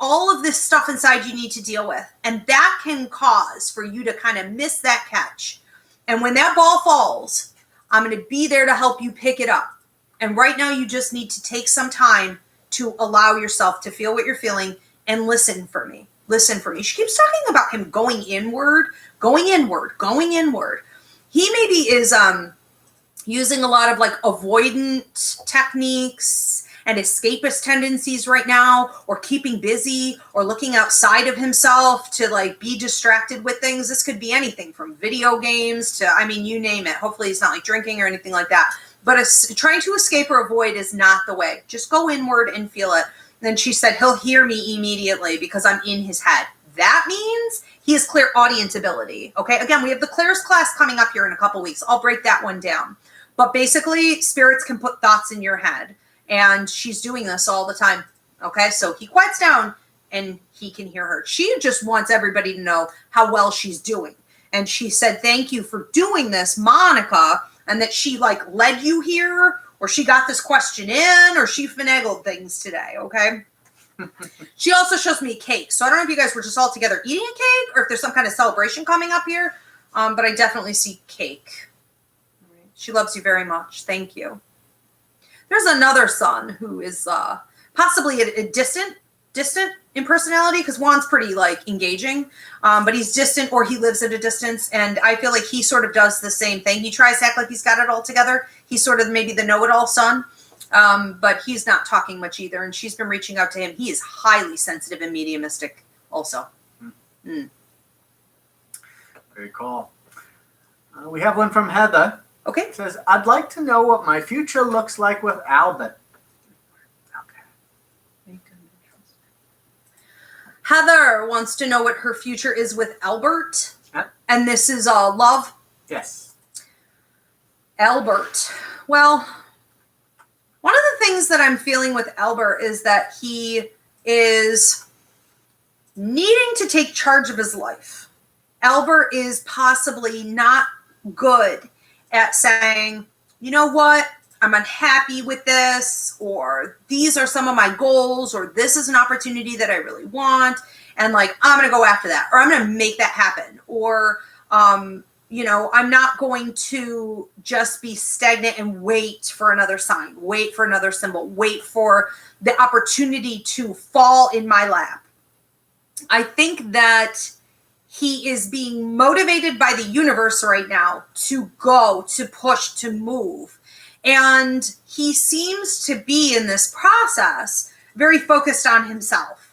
all of this stuff inside you need to deal with. And that can cause for you to kind of miss that catch. And when that ball falls, I'm going to be there to help you pick it up. And right now you just need to take some time to allow yourself to feel what you're feeling and listen for me. Listen for me. She keeps talking about him going inward. He maybe is using a lot of like avoidant techniques and escapist tendencies right now, or keeping busy, or looking outside of himself to like be distracted with things. This could be anything from video games to, you name it. Hopefully he's not like drinking or anything like that. But trying to escape or avoid is not the way. Just go inward and feel it. And then she said, he'll hear me immediately because I'm in his head. That means he has clear audience ability. Okay. Again, we have the clearest class coming up here in a couple weeks. I'll break that one down. But basically, spirits can put thoughts in your head. And she's doing this all the time. Okay. So he quiets down and he can hear her. She just wants everybody to know how well she's doing. And she said, thank you for doing this, Monica. And that she like led you here, or she got this question in, or she finagled things today. Okay. She also shows me a cake. So I don't know if you guys were just all together eating a cake, or if there's some kind of celebration coming up here. But I definitely see cake. She loves you very much. Thank you. There's another son who is possibly a distant in personality, because Juan's pretty like engaging, but he's distant, or he lives at a distance. And I feel like he sort of does the same thing. He tries to act like he's got it all together. He's sort of maybe the know-it-all son, but he's not talking much either. And she's been reaching out to him. He is highly sensitive and mediumistic also. Mm. Very cool. We have one from Heather. Okay. It says, I'd like to know what my future looks like with Albert. Heather wants to know what her future is with Albert. Huh? And this is love. Yes. Albert. Well, one of the things that I'm feeling with Albert is that he is needing to take charge of his life. Albert is possibly not good at saying, you know what? I'm unhappy with this, or these are some of my goals, or this is an opportunity that I really want, and like, I'm going to go after that, or I'm going to make that happen, or, I'm not going to just be stagnant and wait for another sign, wait for another symbol, wait for the opportunity to fall in my lap. I think that he is being motivated by the universe right now to go, to push, to move. And he seems to be in this process very focused on himself.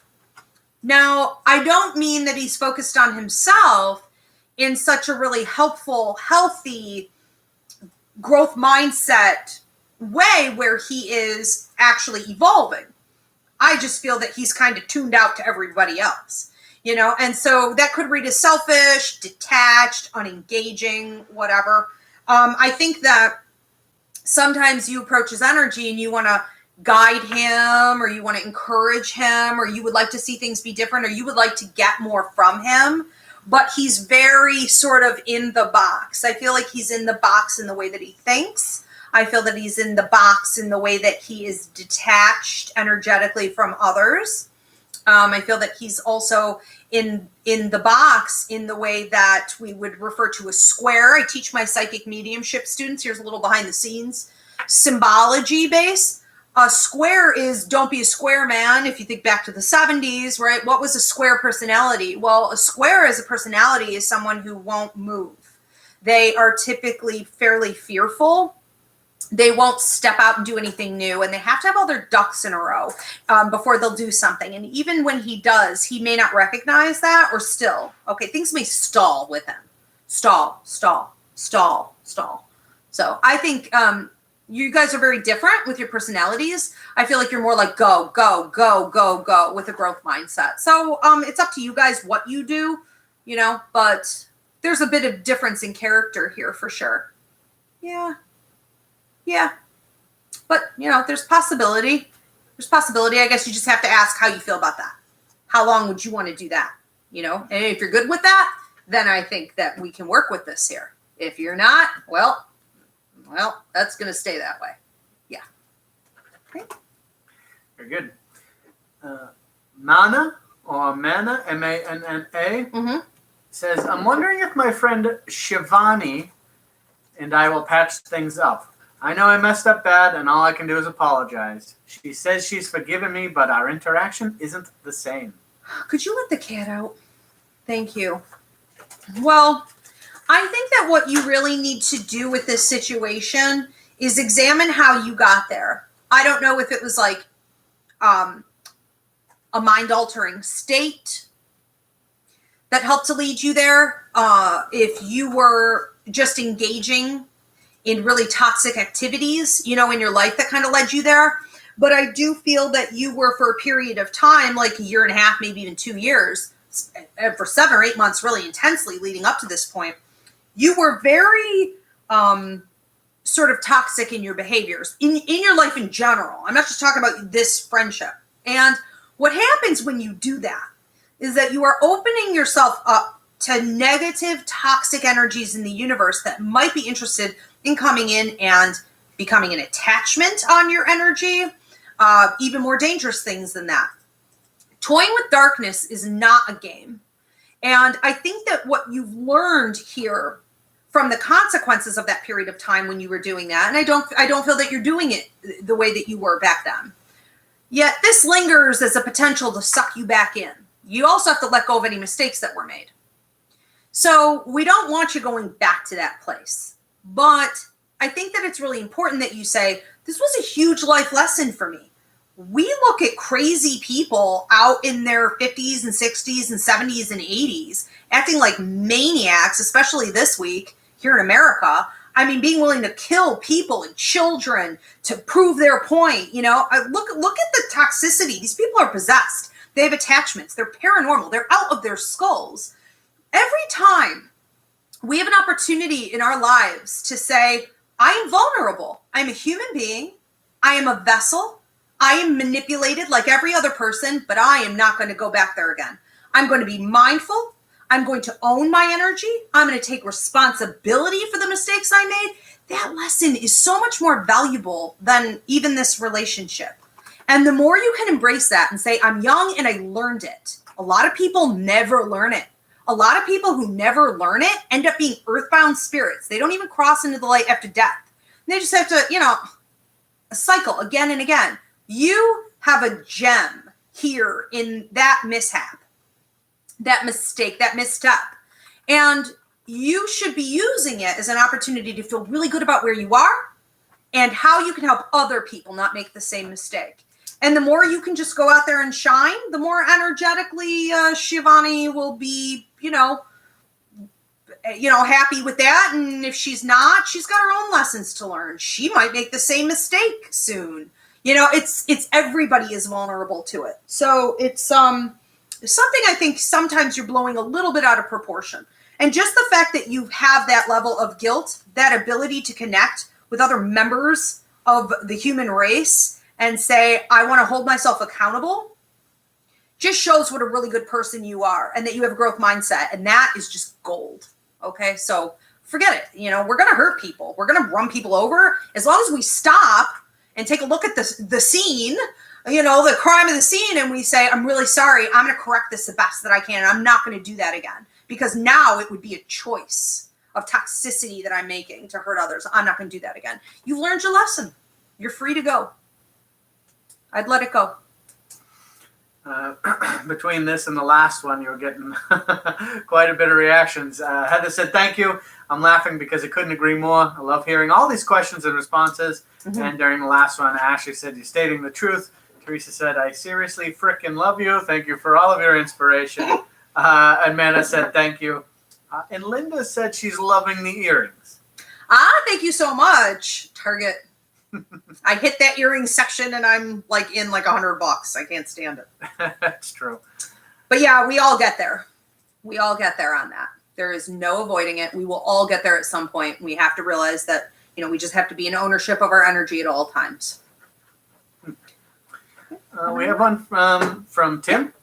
Now, I don't mean that he's focused on himself in such a really helpful, healthy growth mindset way where he is actually evolving. I just feel that he's kind of tuned out to everybody else, you know, and so that could read as selfish, detached, unengaging, whatever. I think that sometimes you approach his energy and you want to guide him, or you want to encourage him, or you would like to see things be different, or you would like to get more from him, but he's very sort of in the box. I feel like he's in the box in the way that he thinks. I feel that he's in the box in the way that he is detached energetically from others. I feel that he's also in the box in the way that we would refer to a square. I teach my psychic mediumship students. Here's a little behind the scenes symbology base. A square is don't be a square man. If you think back to the 70s, right? What was a square personality? Well, a square as a personality is someone who won't move. They are typically fairly fearful. They won't step out and do anything new, and they have to have all their ducks in a row before they'll do something. And even when he does, he may not recognize that, or still, okay, things may stall with him. Stall. So I think you guys are very different with your personalities. I feel like you're more like go with a growth mindset. So it's up to you guys what you do, you know, but there's a bit of difference in character here for sure. Yeah. But, you know, there's possibility. I guess you just have to ask how you feel about that. How long would you want to do that? You know, and if you're good with that, then I think that we can work with this here. If you're not, well, that's going to stay that way. Yeah. Okay. Very good. Mana, or Mana, M-A-N-N-A, says, I'm wondering if my friend Shivani and I will patch things up. I know I messed up bad, and all I can do is apologize. She says she's forgiven me, but our interaction isn't the same. Could you let the cat out? Thank you. Well, I think that what you really need to do with this situation is examine how you got there. I don't know if it was like a mind-altering state that helped to lead you there. If you were just engaging in really toxic activities, you know, in your life that kind of led you there. But I do feel that you were, for a period of time, like a year and a half, maybe even 2 years, for 7 or 8 months, really intensely leading up to this point, you were very sort of toxic in your behaviors, in your life in general. I'm not just talking about this friendship. And what happens when you do that is that you are opening yourself up to negative, toxic energies in the universe that might be interested in coming in and becoming an attachment on your energy, even more dangerous things than that. Toying with darkness is not a game. And I think that what you've learned here from the consequences of that period of time when you were doing that, and I don't feel that you're doing it the way that you were back then. Yet this lingers as a potential to suck you back in. You also have to let go of any mistakes that were made. So we don't want you going back to that place. But I think that it's really important that you say, this was a huge life lesson for me. We look at crazy people out in their 50s and 60s and 70s and 80s acting like maniacs, especially this week here in America. I mean, being willing to kill people and children to prove their point. You know, look at the toxicity. These people are possessed. They have attachments. They're paranormal. They're out of their skulls. Every time we have an opportunity in our lives to say, I am vulnerable. I'm a human being. I am a vessel. I am manipulated like every other person, but I am not going to go back there again. I'm going to be mindful. I'm going to own my energy. I'm going to take responsibility for the mistakes I made. That lesson is so much more valuable than even this relationship. And the more you can embrace that and say, I'm young and I learned it. A lot of people never learn it. A lot of people who never learn it end up being earthbound spirits. They don't even cross into the light after death. They just have to, you know, cycle again and again. You have a gem here in that mishap. that mistake, that misstep. And you should be using it as an opportunity to feel really good about where you are and how you can help other people not make the same mistake. And the more you can just go out there and shine, the more energetically Shivani will be, happy with that. And if she's not, she's got her own lessons to learn. She might make the same mistake soon. It's everybody is vulnerable to it. So it's something I think sometimes you're blowing a little bit out of proportion. And just the fact that you have that level of guilt, that ability to connect with other members of the human race and say, I want to hold myself accountable, just shows what a really good person you are and that you have a growth mindset. And that is just gold. Okay. So forget it. We're going to hurt people. We're going to run people over. As long as we stop and take a look at the scene, the crime of the scene, and we say, I'm really sorry. I'm going to correct this the best that I can. And I'm not going to do that again, because now it would be a choice of toxicity that I'm making to hurt others. I'm not going to do that again. You've learned your lesson. You're free to go. I'd let it go. Between this and the last one, you're getting quite a bit of reactions. Heather said, thank you. I'm laughing because I couldn't agree more. I love hearing all these questions and responses. Mm-hmm. And during the last one, Ashley said, you're stating the truth. Teresa said, I seriously frickin' love you. Thank you for all of your inspiration. And Manna said, thank you. And Linda said she's loving the earrings. Thank you so much, Target. I hit that earring section and I'm in $100. I can't stand it. That's true. But yeah, we all get there. We all get there on that. There is no avoiding it. We will all get there at some point. We have to realize that, we just have to be in ownership of our energy at all times. We have one from Tim.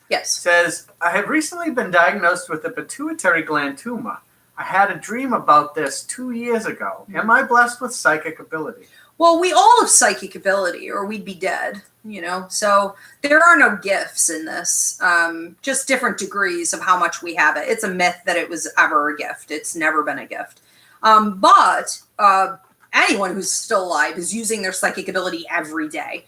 Yes. Says, I have recently been diagnosed with a pituitary gland tumor. I had a dream about this 2 years ago. Am I blessed with psychic ability? Well, we all have psychic ability or we'd be dead, So there are no gifts in this, just different degrees of how much we have it. It's a myth that it was ever a gift. It's never been a gift. But anyone who's still alive is using their psychic ability every day,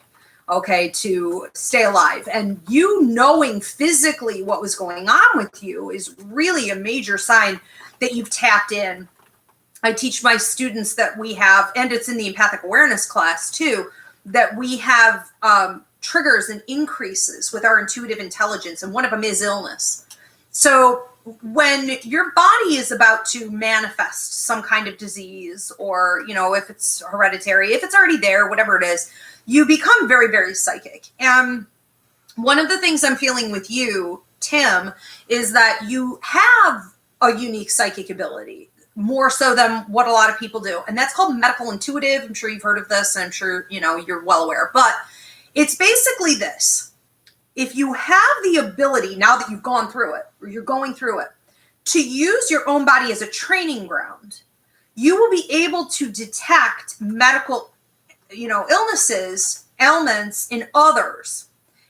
to stay alive. And knowing physically what was going on with you is really a major sign that you've tapped in. I teach my students that we have, and it's in the empathic awareness class too, that we have triggers and increases with our intuitive intelligence. And one of them is illness. So when your body is about to manifest some kind of disease, or, if it's hereditary, if it's already there, whatever it is, you become very, very psychic. And one of the things I'm feeling with you, Tim, is that you have a unique psychic ability, more so than what a lot of people do. And that's called medical intuitive. I'm sure you've heard of this, and I'm sure, you're well aware. But it's basically this. If you have the ability, now that you've gone through it, or you're going through it, to use your own body as a training ground, you will be able to detect medical, illnesses, ailments in others.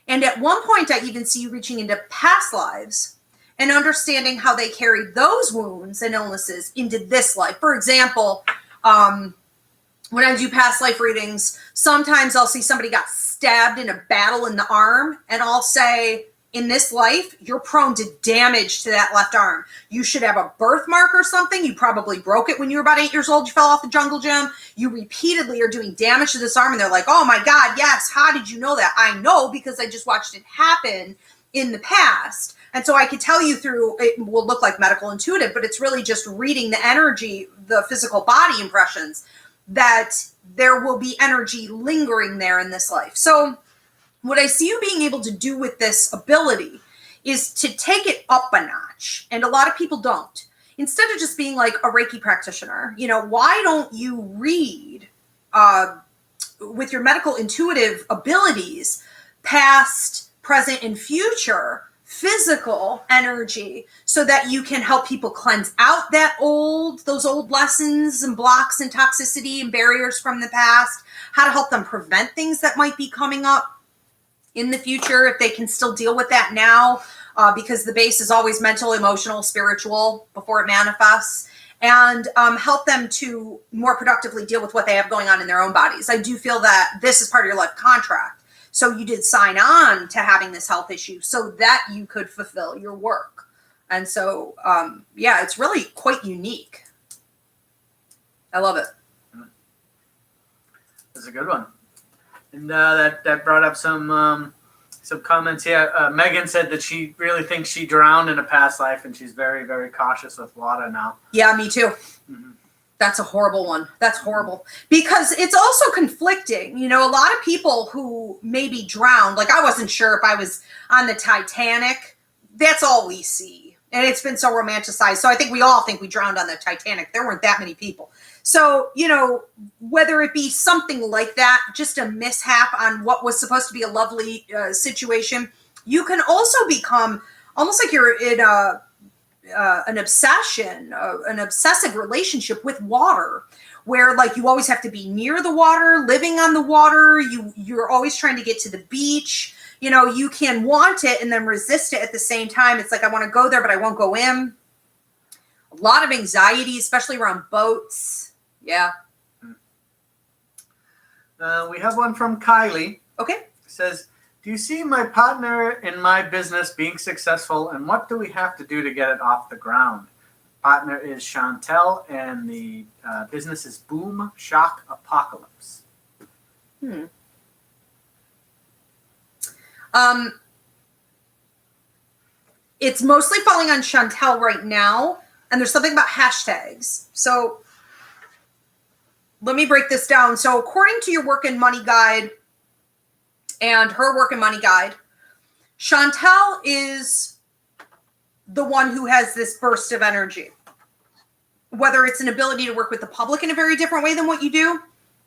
And at one point, I even see you reaching into past lives and understanding how they carry those wounds and illnesses into this life. For example, when I do past life readings, sometimes I'll see somebody got stabbed in a battle in the arm, and I'll say, in this life, you're prone to damage to that left arm. You should have a birthmark or something. You probably broke it when you were about 8 years old. You fell off the jungle gym. You repeatedly are doing damage to this arm, and they're like, oh my God, yes, how did you know that? I know because I just watched it happen in the past. And so I could tell you through, it will look like medical intuitive, but it's really just reading the energy, the physical body impressions, that there will be energy lingering there in this life. So what I see you being able to do with this ability is to take it up a notch. And a lot of people don't. Instead of just being like a Reiki practitioner, why don't you read with your medical intuitive abilities, past, present, and future physical energy, so that you can help people cleanse out those old lessons and blocks and toxicity and barriers from the past, how to help them prevent things that might be coming up in the future if they can still deal with that now, because the base is always mental, emotional, spiritual before it manifests, and help them to more productively deal with what they have going on in their own bodies. I do feel that this is part of your life contract. So you did sign on to having this health issue so that you could fulfill your work. And so, yeah, it's really quite unique. I love it. That's a good one. And that brought up some comments here. Megan said that she really thinks she drowned in a past life, and she's very, very cautious with water now. Yeah, me too. Mm-hmm. That's a horrible one. That's horrible. Because it's also conflicting. You know, a lot of people who maybe drowned, like I wasn't sure if I was on the Titanic. That's all we see. And it's been so romanticized. So I think we all think we drowned on the Titanic. There weren't that many people. So, you know, whether it be something like that, just a mishap on what was supposed to be a lovely situation, you can also become almost like you're in an obsession, an obsessive relationship with water, where like you always have to be near the water, living on the water. You're always trying to get to the beach. You know, you can want it and then resist it at the same time. It's like, I want to go there, but I won't go in. A lot of anxiety, especially around boats. Yeah. We have one from Kylie. Okay. It says, do you see my partner in my business being successful, and what do we have to do to get it off the ground? Partner is Chantel, and the business is Boom Shock Apocalypse. It's mostly falling on Chantel right now, and there's something about hashtags. So let me break this down. So according to your work and money guide and her work and money guide, Chantel is the one who has this burst of energy. Whether it's an ability to work with the public in a very different way than what you do,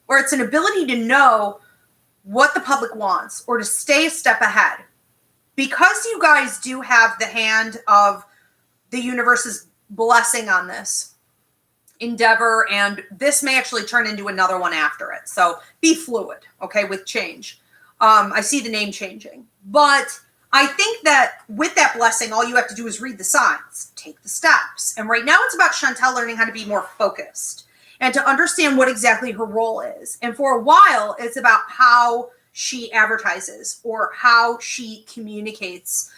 or it's an ability to know what the public wants or to stay a step ahead. Because you guys do have the hand of the universe's blessing on this endeavor, and this may actually turn into another one after it. So be fluid, okay, with change. I see the name changing. But I think that with that blessing, all you have to do is read the signs, take the steps. And right now it's about Chantel learning how to be more focused and to understand what exactly her role is. And for a while, it's about how she advertises or how she communicates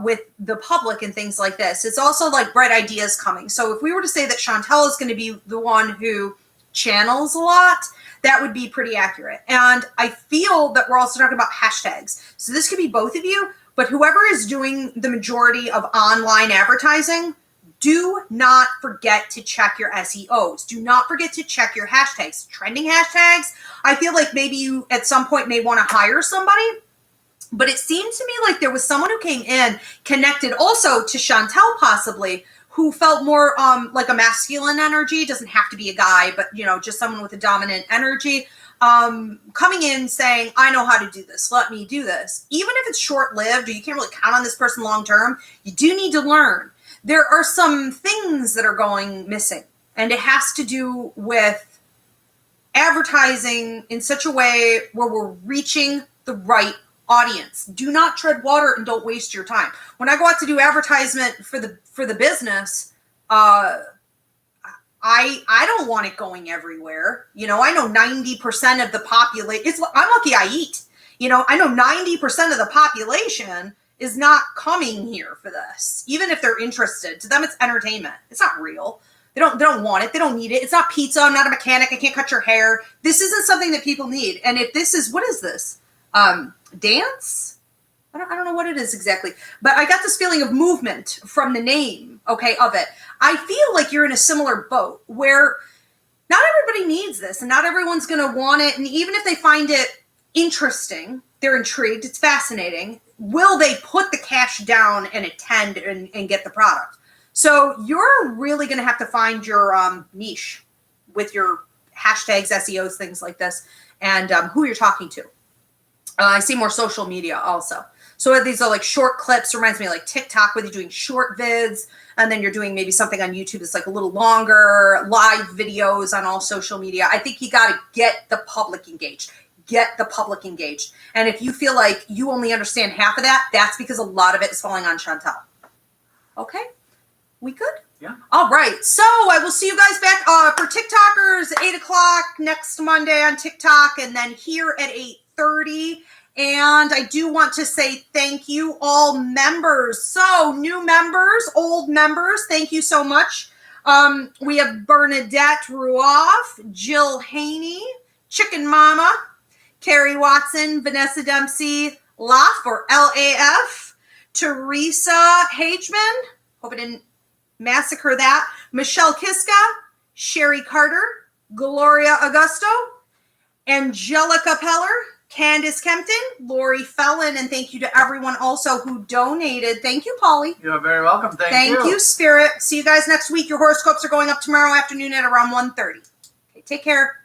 with the public and things like this. It's also like bright ideas coming. So if we were to say that Chantel is going to be the one who channels a lot, that would be pretty accurate. And I feel that we're also talking about hashtags. So this could be both of you, but whoever is doing the majority of online advertising, do not forget to check your SEOs. Do not forget to check your hashtags. Trending hashtags, I feel like maybe you at some point may want to hire somebody, but it seemed to me like there was someone who came in, connected also to Chantel possibly, who felt more like a masculine energy. Doesn't have to be a guy, but you know, just someone with a dominant energy, coming in saying, I know how to do this. Let me do this. Even if it's short-lived or you can't really count on this person long-term, you do need to learn. There are some things that are going missing, and it has to do with advertising in such a way where we're reaching the right audience. Do not tread water and don't waste your time. When I go out to do advertisement for the business, I don't want it going everywhere. You know, I know 90% of the population, I'm lucky I eat. You know, I know 90% of the population is not coming here for this, even if they're interested. To them, it's entertainment. It's not real. They don't want it. They don't need it. It's not pizza. I'm not a mechanic. I can't cut your hair. This isn't something that people need. And if this is, what is this? Dance? I don't know what it is exactly, but I got this feeling of movement from the name, okay, of it. I feel like you're in a similar boat where not everybody needs this and not everyone's going to want it. And even if they find it interesting, they're intrigued, it's fascinating, will they put the cash down and attend and get the product? So you're really going to have to find your niche with your hashtags, SEOs, things like this, and who you're talking to. I see more social media also. So these are like short clips. Reminds me of like TikTok, where you're doing short vids, and then you're doing maybe something on YouTube that's like a little longer, live videos on all social media. I think you got to get the public engaged. Get the public engaged. And if you feel like you only understand half of that, that's because a lot of it is falling on Chantel. Okay? We good? Yeah. All right. So I will see you guys back for TikTokers, 8 o'clock next Monday on TikTok, and then here at 8:30. And I do want to say thank you, all members. So, new members, old members, thank you so much. We have Bernadette Ruoff, Jill Haney, Chicken Mama, Carrie Watson, Vanessa Dempsey, Laf or LAF, Teresa Hageman, hope I didn't massacre that, Michelle Kiska, Sherry Carter, Gloria Augusto, Angelica Peller, Candace Kempton, Lori Fellon, and thank you to everyone also who donated. Thank you, Polly. You're very welcome. Thank you. Thank you, Spirit. See you guys next week. Your horoscopes are going up tomorrow afternoon at around 1:30. Okay, take care.